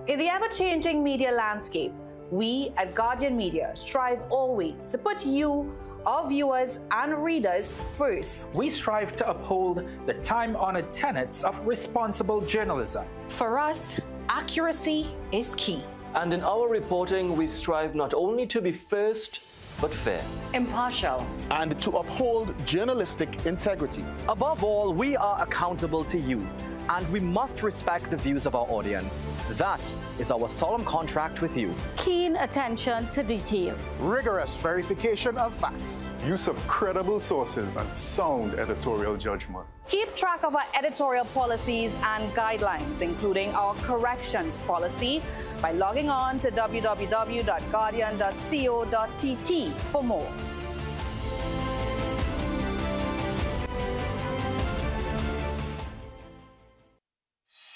In the ever-changing media landscape, we at Guardian Media strive always to put you, our viewers and readers, first. We strive to uphold the time-honored tenets of responsible journalism. For us, accuracy is key. And in our reporting, we strive not only to be first, but fair. Impartial. And to uphold journalistic integrity. Above all, we are accountable to you, and we must respect the views of our audience. That is our solemn contract with you. Keen attention to detail. Rigorous verification of facts. Use of credible sources and sound editorial judgment. Keep track of our editorial policies and guidelines, including our corrections policy, by logging on to www.guardian.co.tt for more.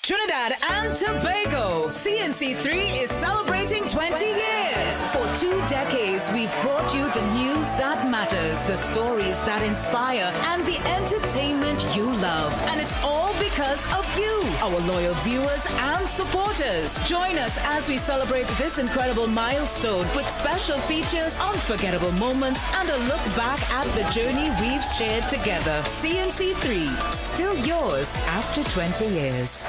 Trinidad and Tobago, CNC3 is celebrating 20 years. For 2 decades, we've brought you the news that matters, the stories that inspire, and the entertainment you love. And it's all because of you, our loyal viewers and supporters. Join us as we celebrate this incredible milestone with special features, unforgettable moments, and a look back at the journey we've shared together. CNC3, still yours after 20 years.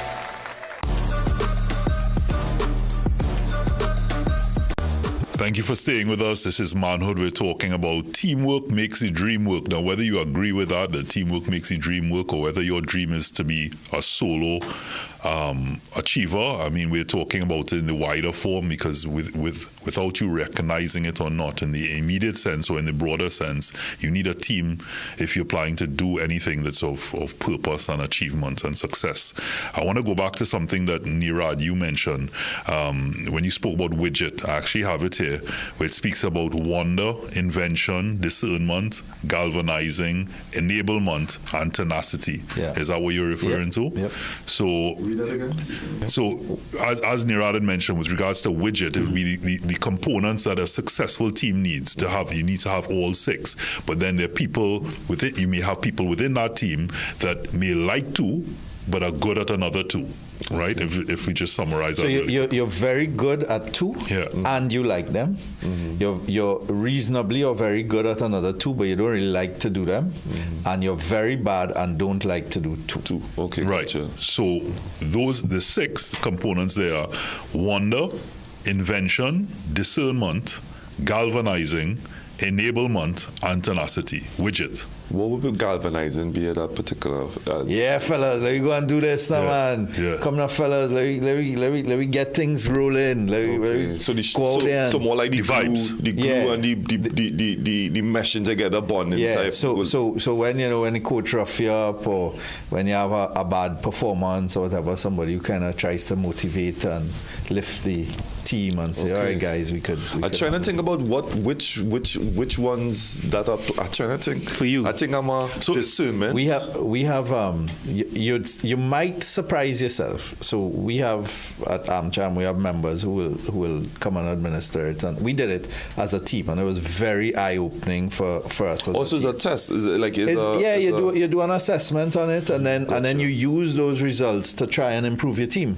Thank you for staying with us. This is ManHOOD. We're talking about teamwork makes the dream work. Now, whether you agree with that teamwork makes the dream work, or whether your dream is to be a solo achiever, I mean, we're talking about it in the wider form, because without you recognizing it or not, in the immediate sense or in the broader sense, you need a team if you're planning to do anything that's of purpose and achievement and success. I want to go back to something that, Nirad, you mentioned when you spoke about Widget. I actually have it here, where it speaks about wonder, invention, discernment, galvanizing, enablement, and tenacity. Yeah. Is that what you're referring to? Yep. So as Nirad had mentioned, with regards to Widget, it will be the components that a successful team needs to have. You need to have all 6. But then there are people within, you may have people within that team that may like 2, but are good at another 2. Right, if we just summarize. So you're very good at 2, and you like them. You're reasonably or very good at another 2, but you don't really like to do them, and you're very bad and don't like to do 2. Okay, right. Gotcha. So the 6 components there are wonder, invention, discernment, galvanizing, enablement, and tenacity. Widget. What would galvanizing be at that particular? Yeah, fellas, let me go and do this now, man. Yeah. Come now, fellas, let me get things rolling. So more like the vibes, the glue, and the meshing together bonding type. So when the coach rough you up, or when you have a bad performance or whatever, somebody who kind of tries to motivate and lift the team and say, all right, guys, we could. I'm trying to think about which ones that are. I'm trying to think for you. I think I'm a discernment. We have you might surprise yourself. So we have at AmCham, we have members who will come and administer it, and we did it as a team, and it was very eye opening for us. Also, it's a test. Is it like you do an assessment on it, and then you use those results to try and improve your team.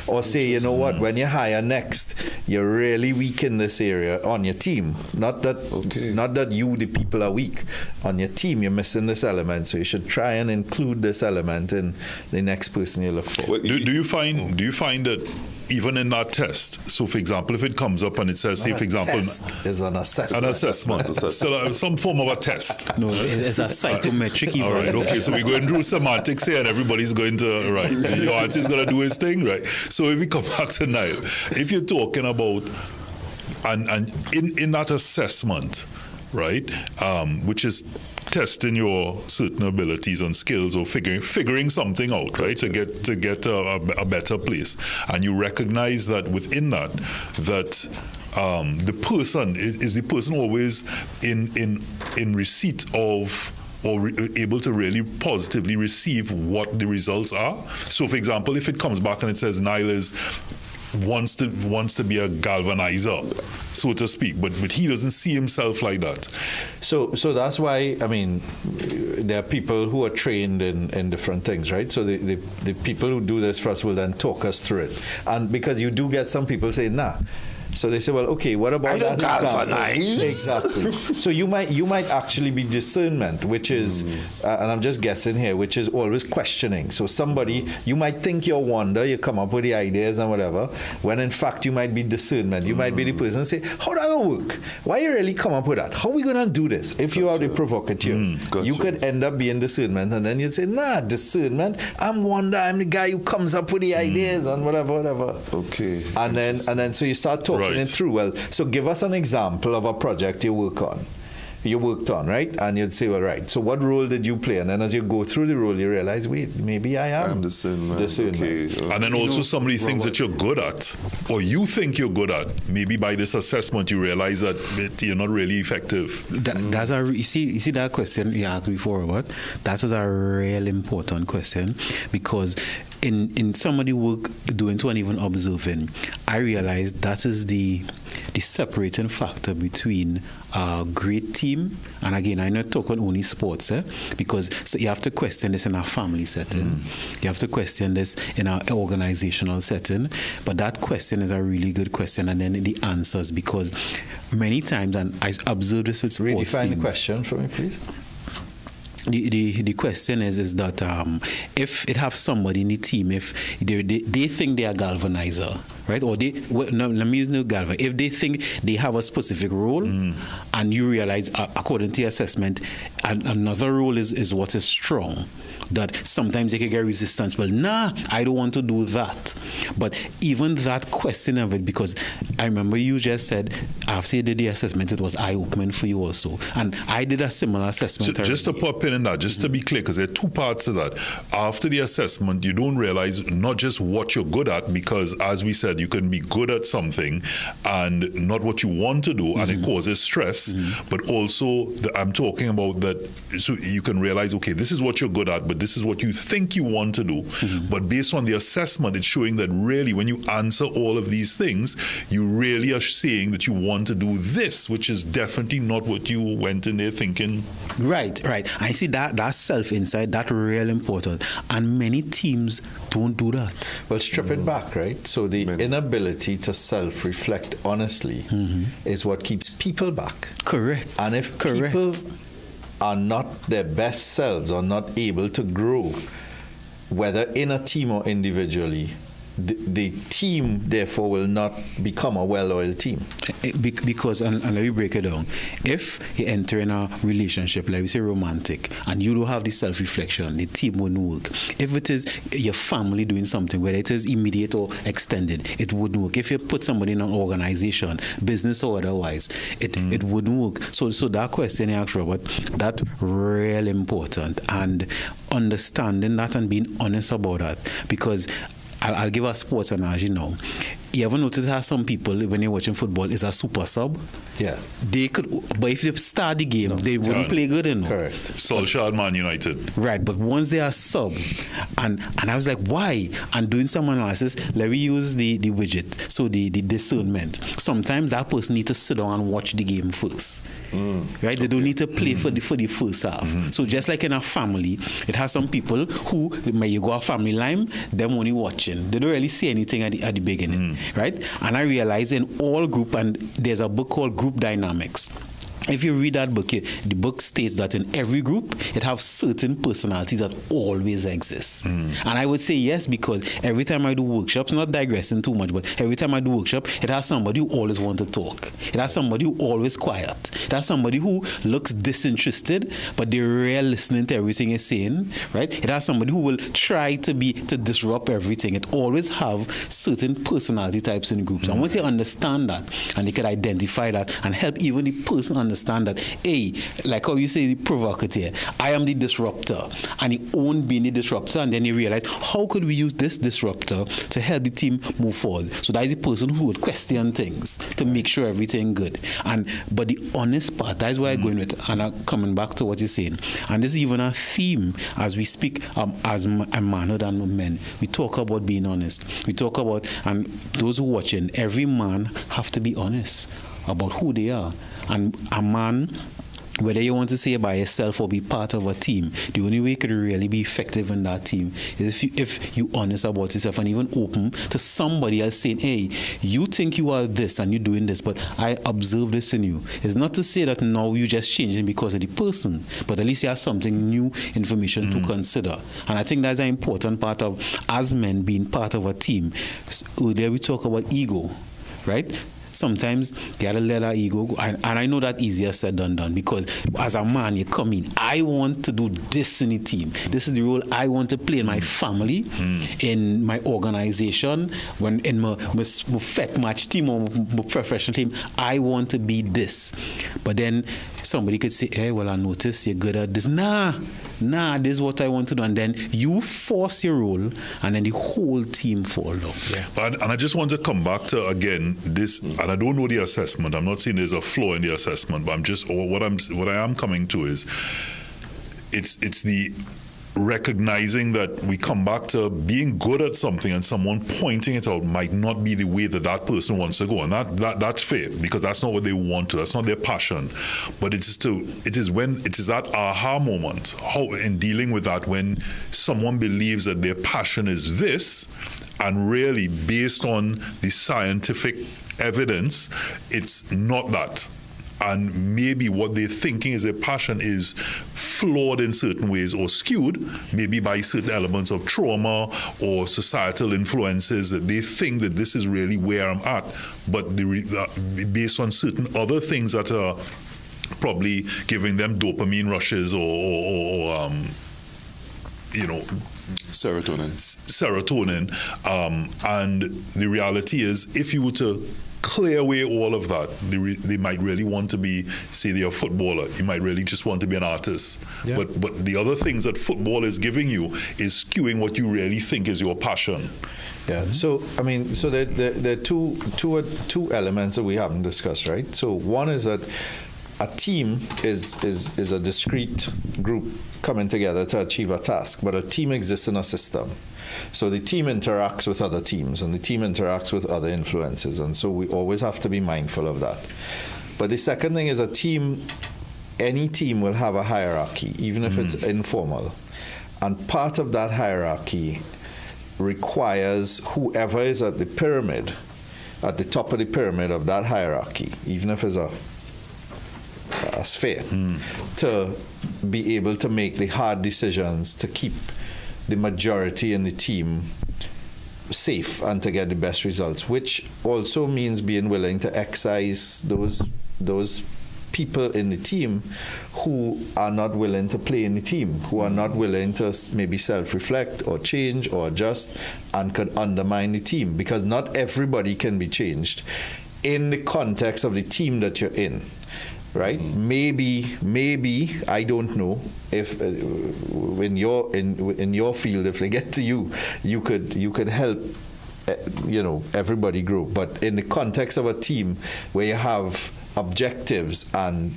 Or say, you know what, when you hire next, you're really weak in this area on your team. Not that you, the people, are weak. On your team, you're missing this element, so you should try and include this element in the next person you look for. Do you find that even in that test, so for example, if it comes up and it says, say for example, test is an assessment. An assessment. So some form of a test. No, it's a psychometric. All right, okay, so we're going through semantics here, and everybody's going to, right, your answer is going to do his thing, right? So if we come back to Niall, if you're talking about, and in that assessment, right, which is testing your certain abilities and skills, or figuring something out, right, to get a better place, and you recognize that within that the person is the person always in receipt of, or able to really positively receive what the results are. So for example, if it comes back and it says Niall wants to be a galvanizer, so to speak, but he doesn't see himself like that. So that's why, I mean, there are people who are trained in different things, right? So the people who do this for us will then talk us through it. And because you do get some people saying, nah, So they say, well, okay, what about I don't that? galvanize. Exactly. So you might actually be discernment, which is, and I'm just guessing here, which is always questioning. So somebody, you might think you're wonder, you come up with the ideas and whatever, when in fact you might be discernment. You might be the person and say, how that gonna work? Why you really come up with that? How are we gonna do this? If you are the provocateur, you could end up being discernment, and then you'd say, nah, discernment, I'm wonder, I'm the guy who comes up with the ideas and whatever. Okay. And then so you start talking it through. Well, so give us an example of a project you worked on, right? And you'd say, well, right, so what role did you play? And then as you go through the role, you realize, wait, maybe I'm discernment. Okay. And then also some of the things that you're good at, or you think you're good at, maybe by this assessment you realize that you're not really effective. That's you see that question you asked before about? That is a real important question, because in somebody work doing to and even observing, I realized that is the separating factor between a great team, and again, I'm not talking only sports, because so you have to question this in a family setting, you have to question this in an organizational setting, but that question is a really good question, and then the answers, because many times, and I observe this with sports teams. Redefine the question for me, please. The question is that if it have somebody in the team, if they think they are galvanizer, right? Or let me use no galvanizer. If they think they have a specific role, and you realize, according to your assessment, another role is what is strong, that sometimes they can get resistance. Well, nah, I don't want to do that. But even that question of it, because I remember you just said after you did the assessment, it was eye-opening for you also. And I did a similar assessment. So just to pop in that, just to be clear, because there are two parts to that. After the assessment, you don't realize not just what you're good at, because as we said, you can be good at something and not what you want to do, and it causes stress. But also, I'm talking about that, so you can realize, okay, this is what you're good at, but this is what you think you want to do. But based on the assessment, it's showing that really when you answer all of these things, you really are seeing that you want to do this, which is definitely not what you went in there thinking. Right. I see that self-insight, that's real important. And many teams don't do that. Well, strip it back, right? So the inability to self-reflect honestly is what keeps people back. Correct. And if people are not their best selves, or not able to grow, whether in a team or individually, the team therefore will not become a well-oiled team. Because, and let me break it down. If you enter in a relationship, like we say romantic, and you don't have the self-reflection, the team wouldn't work. If it is your family doing something, whether it is immediate or extended, it wouldn't work. If you put somebody in an organization, business or otherwise, it wouldn't work. So that question you asked, Robert, that's really important. And understanding that and being honest about that, because I'll give a sports analogy now. You ever notice how some people, when you're watching football, is a super sub? Yeah. They could, but if they start the game, they wouldn't play good enough. Correct. Solskjaer, Man United. Right, but once they are sub, and I was like, why? And doing some analysis, let me use the widget, so the discernment. Sometimes that person needs to sit down and watch the game first. Right? They don't need to play for the first half. So just like in a family, it has some people who, when you go a family line, them only watching. They don't really see anything at the beginning. Right? And I realized in all group, and there's a book called Group Dynamics. If you read that book, the book states that in every group, it has certain personalities that always exist. And I would say yes, because every time I do workshops, not digressing too much, but every time I do workshop, it has somebody who always wants to talk. It has somebody who always quiet. It has somebody who looks disinterested, but they're real listening to everything you're saying, right? It has somebody who will try to disrupt everything. It always have certain personality types in groups. And once you understand that, and you can identify that, and help even the person understand that, hey, like how you say the provocateur, I am the disruptor, and he own being the disruptor, and then you realize, how could we use this disruptor to help the team move forward? So that is the person who would question things to make sure everything good. But the honest part, that is where I'm going with, and I'm coming back to what you're saying. And this is even a theme as we speak as manhood and men. We talk about being honest. We talk about, and those who are watching, every man have to be honest about who they are. And a man whether you want to say by yourself or be part of a team, the only way you could really be effective in that team is if you honest about yourself and even open to somebody else saying, hey, you think you are this and you're doing this, but I observe this in you. It's not to say that now you just changing because of the person, but at least you have something new information to consider. And I think that's an important part of, as men, being part of a team. Earlier we talk about ego, right? Sometimes you gotta let our ego go, and I know that easier said than done, because as a man you come in, I want to do this in the team. This is the role I want to play in my family, in my organization, when in my fet match team or my professional team. I want to be this. But then somebody could say, hey, well, I notice you're good at this. Nah, this is what I want to do. And then you force your role, and then the whole team fall down. Yeah. And I just want to come back to, again, this, and I don't know the assessment. I'm not saying there's a flaw in the assessment, but I'm just, what I am coming to is, it's the recognizing that we come back to being good at something and someone pointing it out might not be the way that person wants to go, and that's fair, because that's not what they want to, that's not their passion. But it is that aha moment, how in dealing with that, when someone believes that their passion is this, and really based on the scientific evidence, it's not that. And maybe what they're thinking is their passion is flawed in certain ways or skewed, maybe by certain elements of trauma or societal influences, that they think that this is really where I'm at, but based on certain other things that are probably giving them dopamine rushes or serotonin. And the reality is, if you were to clear away all of that, they might really want to be, say they're a footballer, you might really just want to be an artist. Yeah. But the other things that football is giving you is skewing what you really think is your passion. Yeah. So I mean, so there are two elements that we haven't discussed, right? So one is that a team is a discrete group coming together to achieve a task, but a team exists in a system. So the team interacts with other teams, and the team interacts with other influences, and so we always have to be mindful of that. But the second thing is, any team will have a hierarchy, even if it's informal. And part of that hierarchy requires whoever is at the pyramid, at the top of the pyramid of that hierarchy, even if it's a sphere, to be able to make the hard decisions to keep the majority in the team safe and to get the best results, which also means being willing to excise those people in the team who are not willing to play in the team, who are not willing to maybe self-reflect or change or adjust, and could undermine the team, because not everybody can be changed in the context of the team that you're in. Right? Maybe I don't know if in your field, if they get to you could help everybody grow. But in the context of a team where you have objectives and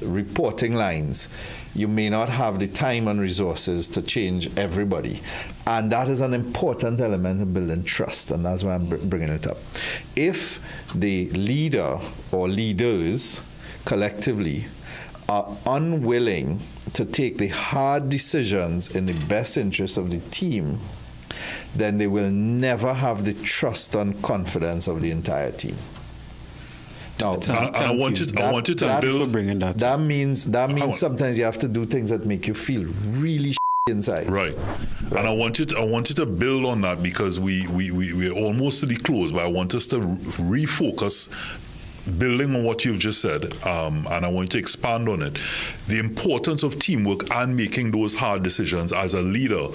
reporting lines, you may not have the time and resources to change everybody. And that is an important element of building trust, and that's why I'm bringing it up. If the leader or leaders collectively are unwilling to take the hard decisions in the best interest of the team, then they will never have the trust and confidence of the entire team. Now, I want you to build. That means sometimes you have to do things that make you feel really inside. Right. And I want you to build on that, because we're almost to the close, but I want us to refocus, building on what you've just said, and I want to expand on it. The importance of teamwork and making those hard decisions as a leader,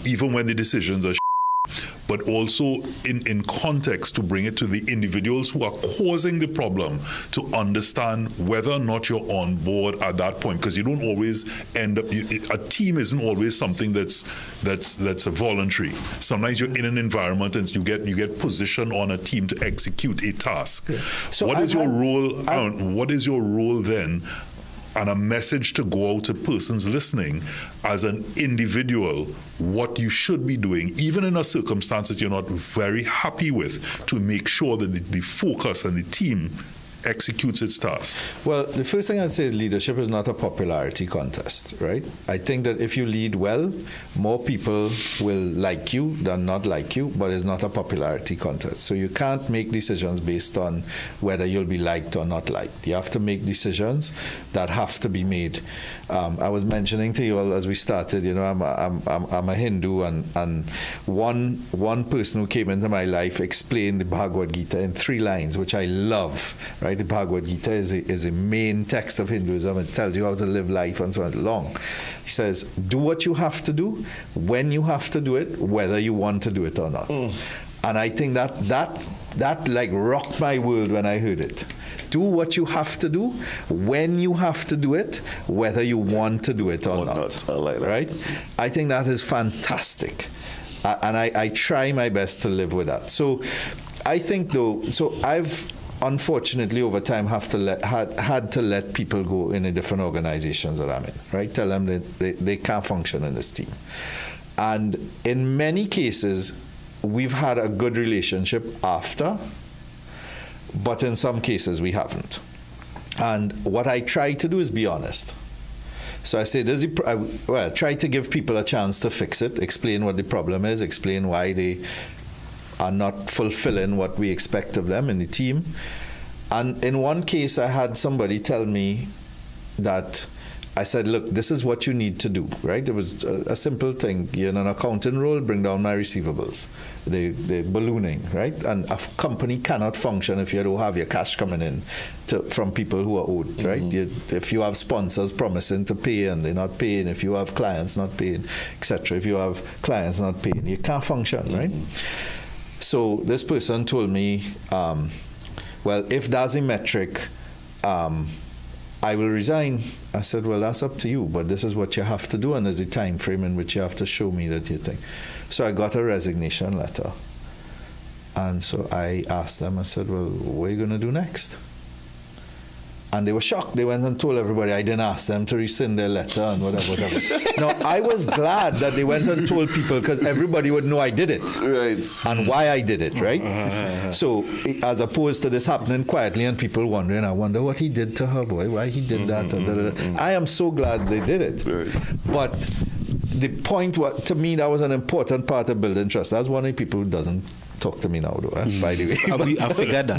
even when the decisions are but also in context, to bring it to the individuals who are causing the problem, to understand whether or not you're on board at that point, because you don't always end up. A team isn't always something that's voluntary. Sometimes you're in an environment and you get positioned on a team to execute a task. Yeah. So what is your role? What is your role then? And a message to go out to persons listening as an individual, what you should be doing, even in a circumstance that you're not very happy with, to make sure that the focus and the team executes its task? Well, the first thing I'd say is leadership is not a popularity contest, right? I think that if you lead well, more people will like you than not like you, but it's not a popularity contest. So you can't make decisions based on whether you'll be liked or not liked. You have to make decisions that have to be made. I was mentioning to you all as we started, you know, I'm a Hindu, and one person who came into my life explained the Bhagavad Gita in 3 lines, which I love, right? The Bhagavad Gita is a main text of Hinduism. It tells you how to live life and so on. Long. He says, do what you have to do, when you have to do it, whether you want to do it or not. And I think that like rocked my world when I heard it. Do what you have to do, when you have to do it, whether you want to do it or not. I like that. Right? I think that is fantastic. And I try my best to live with that. So I think though, so I've unfortunately over time had to let people go in the different organizations that I'm in, right? Tell them that they can't function in this team. And in many cases, we've had a good relationship after, but in some cases we haven't. And what I try to do is be honest. So I say, try to give people a chance to fix it, explain what the problem is, explain why they are not fulfilling what we expect of them in the team. And in one case, I had somebody tell me that I said, look, this is what you need to do, right? It was a simple thing. You're in an accounting role, bring down my receivables. They're ballooning, right? And a company cannot function if you don't have your cash coming in from people who are owed, right? If you have sponsors promising to pay and they're not paying, if you have clients not paying, etc. If you have clients not paying, you can't function, right? So this person told me, well, if that's a metric, I will resign. I said, well, that's up to you, but this is what you have to do, and there's a time frame in which you have to show me that you think. So I got a resignation letter. And so I asked them, I said, well, what are you going to do next? And they were shocked. They went and told everybody. I didn't ask them to rescind their letter and whatever. Now, I was glad that they went and told people, because everybody would know I did it. Right. And why I did it, right? So, as opposed to this happening quietly and people wondering, I wonder what he did to her, boy, why he did that. I am so glad they did it. Right. But the point was, to me, that was an important part of building trust. That's one of the people who doesn't talk to me now, though, by the way. I figured that.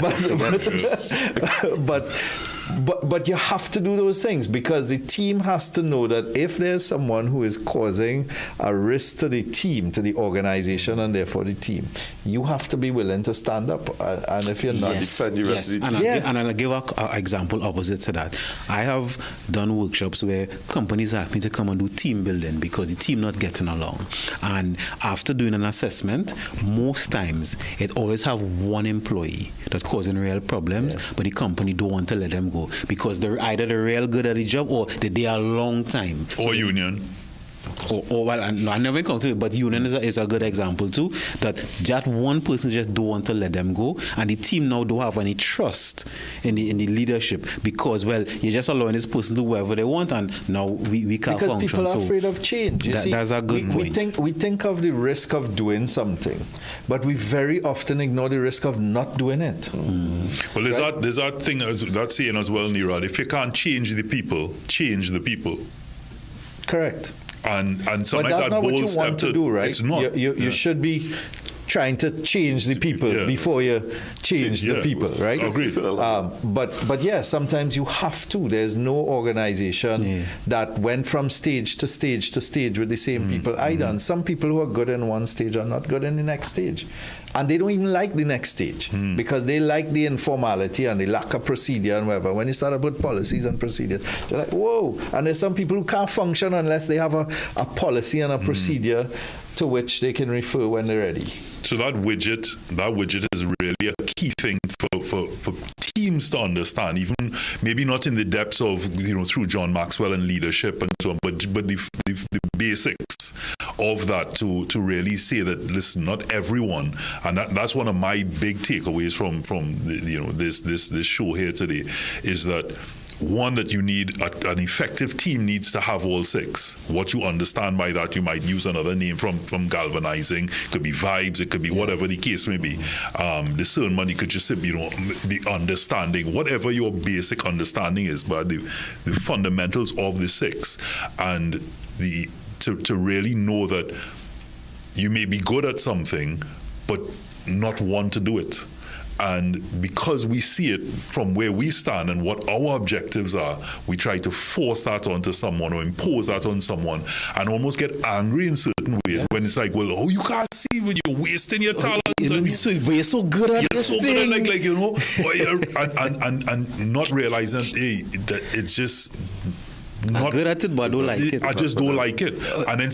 But you have to do those things, because the team has to know that if there's someone who is causing a risk to the team, to the organization, and therefore the team, you have to be willing to stand up. And if you're not, defend the rest of the team. And I'll give an example opposite to that. I have done workshops where companies ask me to come and do team building because the team not getting along. And after doing an assessment, most times it always have one employee that's causing real problems, but the company don't want to let them go because they're either they're real good at the job or they are a long time. Or union. Well, I never encountered it, but union is a good example too. That one person just don't want to let them go, and the team now don't have any trust in the leadership because, well, you're just allowing this person to do whatever they want, and now we can't function. Because people are afraid of change. That's a good point. We think of the risk of doing something, but we very often ignore the risk of not doing it. Well, there's that thing, that saying as well, Nirad, if you can't change the people, change the people. Correct. And sometimes but that's that not what bold you step want to do, right? It's not. You should be trying to change the people before you change the people, right? Agreed. But yeah, sometimes you have to. There's no organization that went from stage to stage to stage with the same people either. And some people who are good in one stage are not good in the next stage. And they don't even like the next stage because they like the informality and the lack of procedure and whatever. When you start to put policies and procedures, they're like, whoa. And there's some people who can't function unless they have a policy and a procedure to which they can refer when they're ready. So that widget is really a key thing for teams to understand, even maybe not in the depths of, through John Maxwell and leadership and so on, but the basics of that to really say that, listen, not everyone, and that's one of my big takeaways from this show here today, is that one, that you need an effective team needs to have all 6. What you understand by that, you might use another name from galvanizing. It could be vibes, it could be whatever the case may be. Discernment, you could just say, the understanding, whatever your basic understanding is, but the fundamentals of the 6, and to really know that you may be good at something, but not want to do it. And because we see it from where we stand and what our objectives are, we try to force that onto someone or impose that on someone, and almost get angry in certain ways when it's like, well, you can't see when you're wasting your talent. You're so good at this thing. And not realizing, hey, that it's just not good at it, but I don't like it. I just don't like it. And then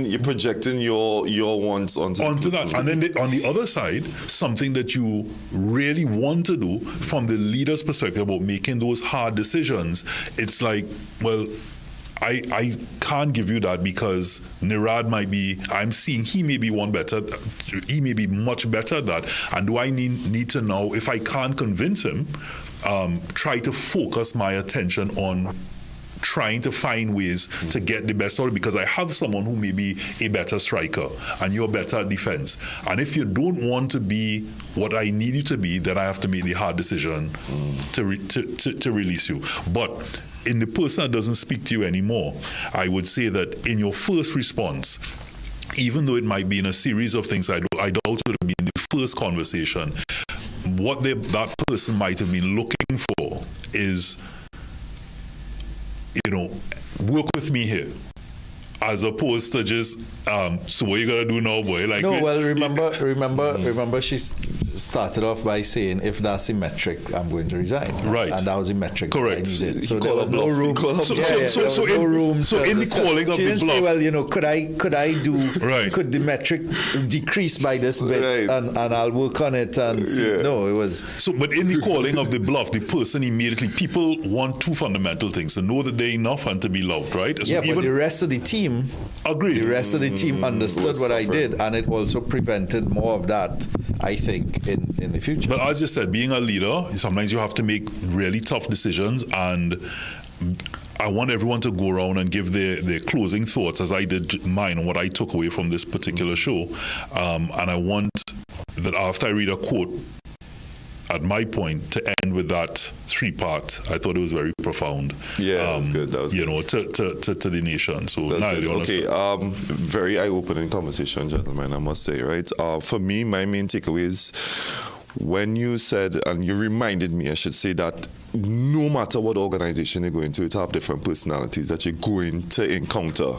you're projecting your wants onto that. And then on the other side, something that you really want to do from the leader's perspective about making those hard decisions, it's like, well, I can't give you that because Nirad I'm seeing he may be one better, he may be much better at that. And do I need to know, if I can't convince him, try to focus my attention on trying to find ways to get the best out of it, because I have someone who may be a better striker and you're better at defense. And if you don't want to be what I need you to be, then I have to make the hard decision to release you. But in the person that doesn't speak to you anymore, I would say that in your first response, even though it might be in a series of things, I doubt it would be in the first conversation, what that person might have been looking for is, work with me here, as opposed to just, so what you gonna do now, boy? Like, no, well, remember, she started off by saying, if that's symmetric, I'm going to resign. Right, and that was symmetric. Correct. I needed. So there was no room. So in the calling of the bluff, say, well, could I do? Right. Could the metric decrease by this bit, and I'll work on it? And see. No, it was. So, but in the calling of the bluff, the person immediately, people want 2 fundamental things: to know that they're enough and to be loved. Right. So yeah, but the rest of the team. Agreed. The rest of the team understood what I did, and it also prevented more of that, I think, in the future. But as you said, being a leader, sometimes you have to make really tough decisions, and I want everyone to go around and give their closing thoughts, as I did mine, on what I took away from this particular show. And I want that after I read a quote at my point, to end with that 3-part. I thought it was very profound. Yeah, that was good. That was good. To the nation. So now very eye-opening conversation, gentlemen, I must say, right? For me, my main takeaway is when you said, and you reminded me, I should say, that no matter what organization you're going to, it have different personalities that you're going to encounter.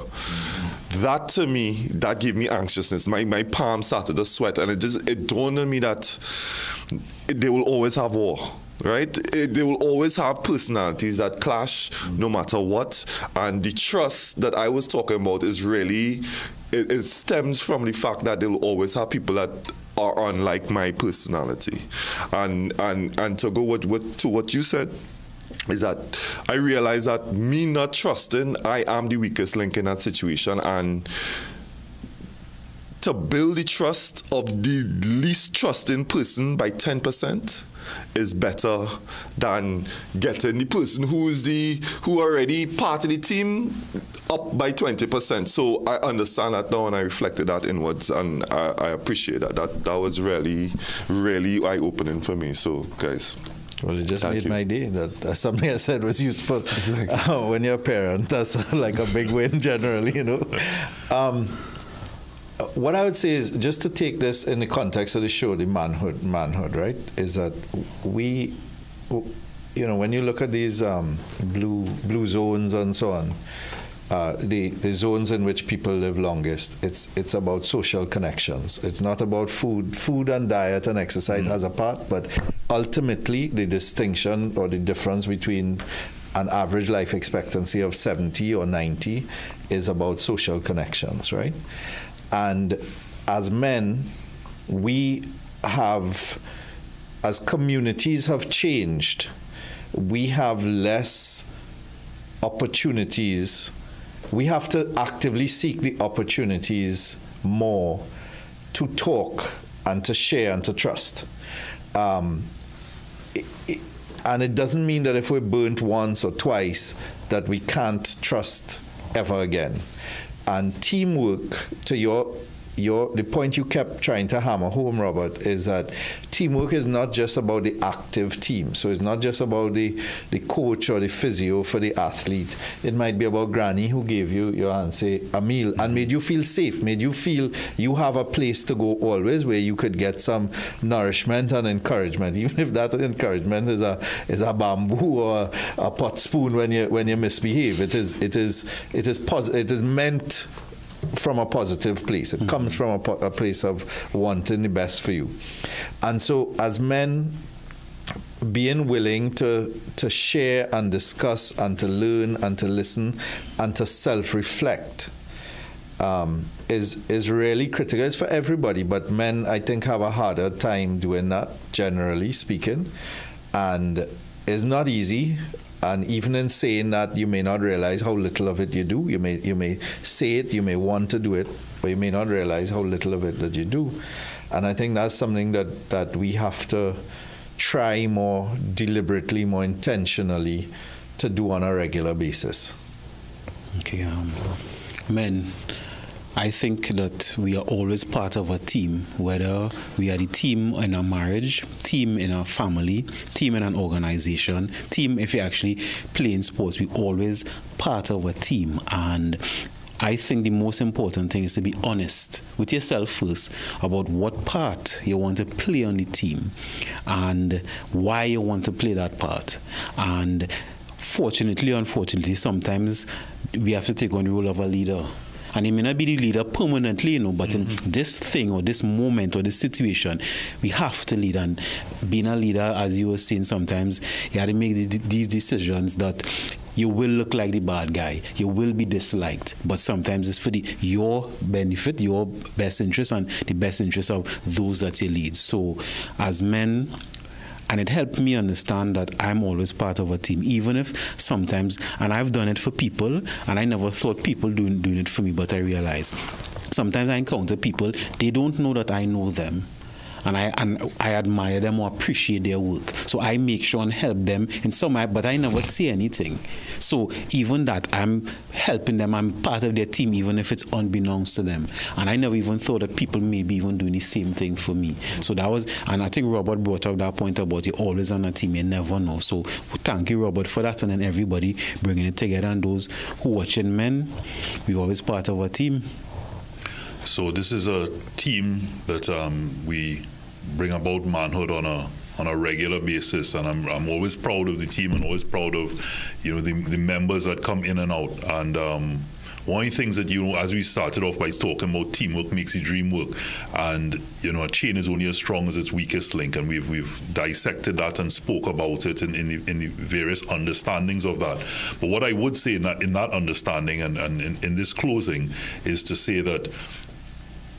That, to me, that gave me anxiousness. My palms started to sweat, and it dawned on me that they will always have war. Right? They will always have personalities that clash no matter what. And the trust that I was talking about is really, it stems from the fact that they will always have people that are unlike my personality. And to go to what you said, is that I realize that me not trusting, I am the weakest link in that situation. And to build the trust of the least trusting person by 10% is better than getting the person who already part of the team up by 20%. So I understand that now, and I reflected that inwards, and I appreciate that. That was really, really eye-opening for me. So, guys. Well, it just made my day that something I said was useful. When you're a parent, that's like a big win generally, What I would say is, just to take this in the context of the show, the manhood, right, is that we, when you look at these blue zones and so on, the zones in which people live longest, it's about social connections. It's not about food and diet and exercise has a part, but ultimately the distinction or the difference between an average life expectancy of 70 or 90 is about social connections, right? And as men, we have, as communities have changed, we have less opportunities. We have to actively seek the opportunities more to talk and to share and to trust. And it doesn't mean that if we're burnt once or twice that we can't trust ever again. And teamwork, to the point you kept trying to hammer home, Robert, is that teamwork is not just about the active team. So it's not just about the coach or the physio for the athlete. It might be about Granny who gave you your auntie a meal and made you feel safe, made you feel you have a place to go always where you could get some nourishment and encouragement, even if that encouragement is a bamboo or a pot spoon when you misbehave. It is meant from a positive place. It comes from a place of wanting the best for you. And so as men, being willing to share and discuss and to learn and to listen and to self-reflect is really critical. It's for everybody, but men, I think, have a harder time doing that, generally speaking. And it's not easy. And even in saying that, you may not realize how little of it you do. You may say it, you may want to do it, but you may not realize how little of it that you do. And I think that's something that we have to try more deliberately, more intentionally to do on a regular basis. Okay, men, I think that we are always part of a team, whether we are the team in a marriage, team in a family, team in an organization, team if you're actually playing sports. We're always part of a team. And I think the most important thing is to be honest with yourself first about what part you want to play on the team and why you want to play that part. And fortunately, unfortunately, sometimes we have to take on the role of a leader. And it may not be the leader permanently, but in this thing or this moment or this situation, we have to lead. And being a leader, as you were saying, sometimes you have to make these decisions that you will look like the bad guy. You will be disliked. But sometimes it's for your benefit, your best interest, and the best interest of those that you lead. So as men, and it helped me understand that I'm always part of a team, even if sometimes, and I've done it for people, and I never thought people doing it for me, but I realized sometimes I encounter people, they don't know that I know them. And I admire them or appreciate their work. So I make sure and help them in some way, but I never say anything. So even that, I'm helping them, I'm part of their team, even if it's unbeknownst to them. And I never even thought that people may be even doing the same thing for me. So that was, and I think Robert brought up that point about you're always on a team, you never know. So thank you, Robert, for that, and then everybody bringing it together. And those who watching men, we're always part of a team. So this is a team that we bring about manhood on a regular basis, and I'm always proud of the team and always proud of the members that come in and out. And one of the things that as we started off by talking about teamwork makes the dream work, and a chain is only as strong as its weakest link, and we've dissected that and spoke about it in the various understandings of that. But what I would say in that understanding and in this closing is to say that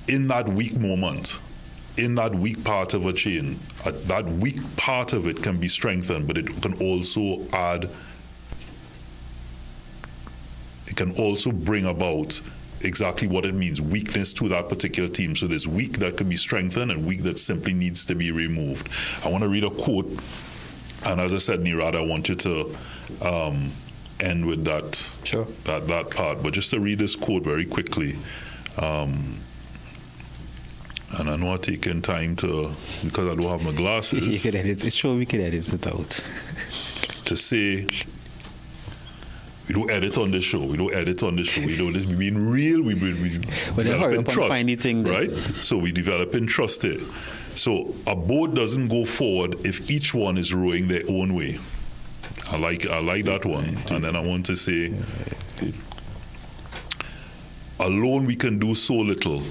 in that weak moment, in that weak part of a chain, that weak part of it can be strengthened, but it can also bring about exactly what it means, weakness to that particular team. So there's weak that can be strengthened and weak that simply needs to be removed. I want to read a quote, and as I said, Nirad, I want you to end with that, sure, that part. But just to read this quote very quickly. And I know I'm taking time because I don't have my glasses. You could edit. It's sure we could edit it out. To say, we don't edit on this show. We don't edit on this show. We don't. This being real. We develop trust, right? So we develop in trust here. So a boat doesn't go forward if each one is rowing their own way. I like that one. And then I want to say, alone we can do so little.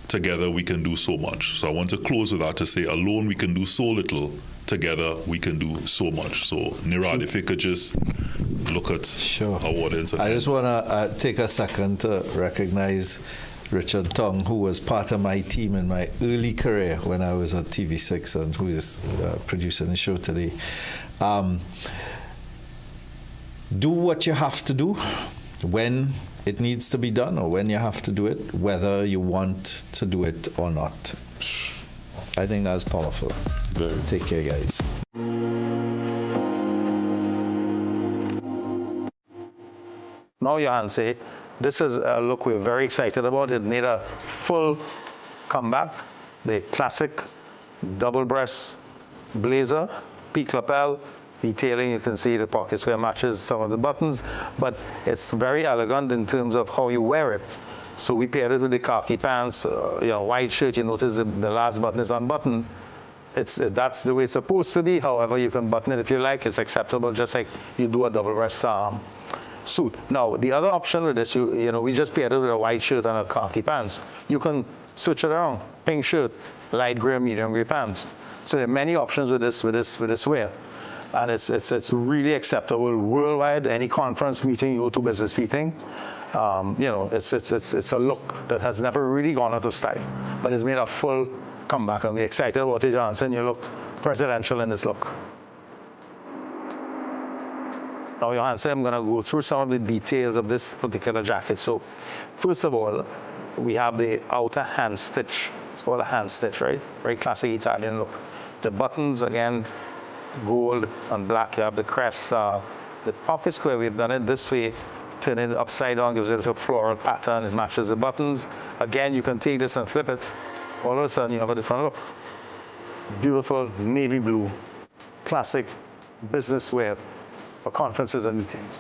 Together we can do so much. So I want to close with that to say, alone we can do so little. Together we can do so much. So Nirad, if you could just look at our audience. I just want to take a second to recognize Richard Tong, who was part of my team in my early career when I was at TV6 and who is producing the show today. Do what you have to do when it needs to be done, or when you have to do it, whether you want to do it or not. I think that's powerful. Take care, guys. Now your hand say, this is a look we're very excited about. It made a full comeback. The classic double breast blazer, peak lapel, detailing. You can see the pockets where it matches some of the buttons, but it's very elegant in terms of how you wear it. So we paired it with the khaki pants, white shirt. You notice the last button is unbuttoned. That's the way it's supposed to be. However, you can button it if you like. It's acceptable, just like you do a double breast suit. Now, the other option with this, we just paired it with a white shirt and a khaki pants. You can switch it around. Pink shirt, light gray, medium gray pants. So there are many options with this wear. And it's really acceptable worldwide. Any conference meeting, you go to business meeting, it's a look that has never really gone out of style, but it's made a full comeback, and we're excited about it, Johnson. You look presidential in this look. Now, Johansson, I'm going to go through some of the details of this particular jacket. So, first of all, we have the outer hand stitch. It's called a hand stitch, right? Very classic Italian look. The buttons, again, gold and black. You have the crest. The pocket square, we've done it this way. Turn it upside down, gives it a floral pattern. It matches the buttons. Again, you can take this and flip it. All of a sudden, you have a different look. Beautiful navy blue, classic business wear for conferences and meetings.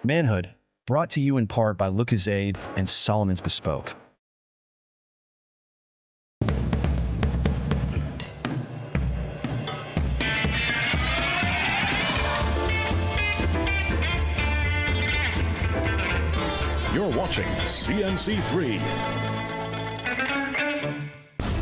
ManHOOD, brought to you in part by Lucozade and Solomon's Bespoke. You're watching CNC3.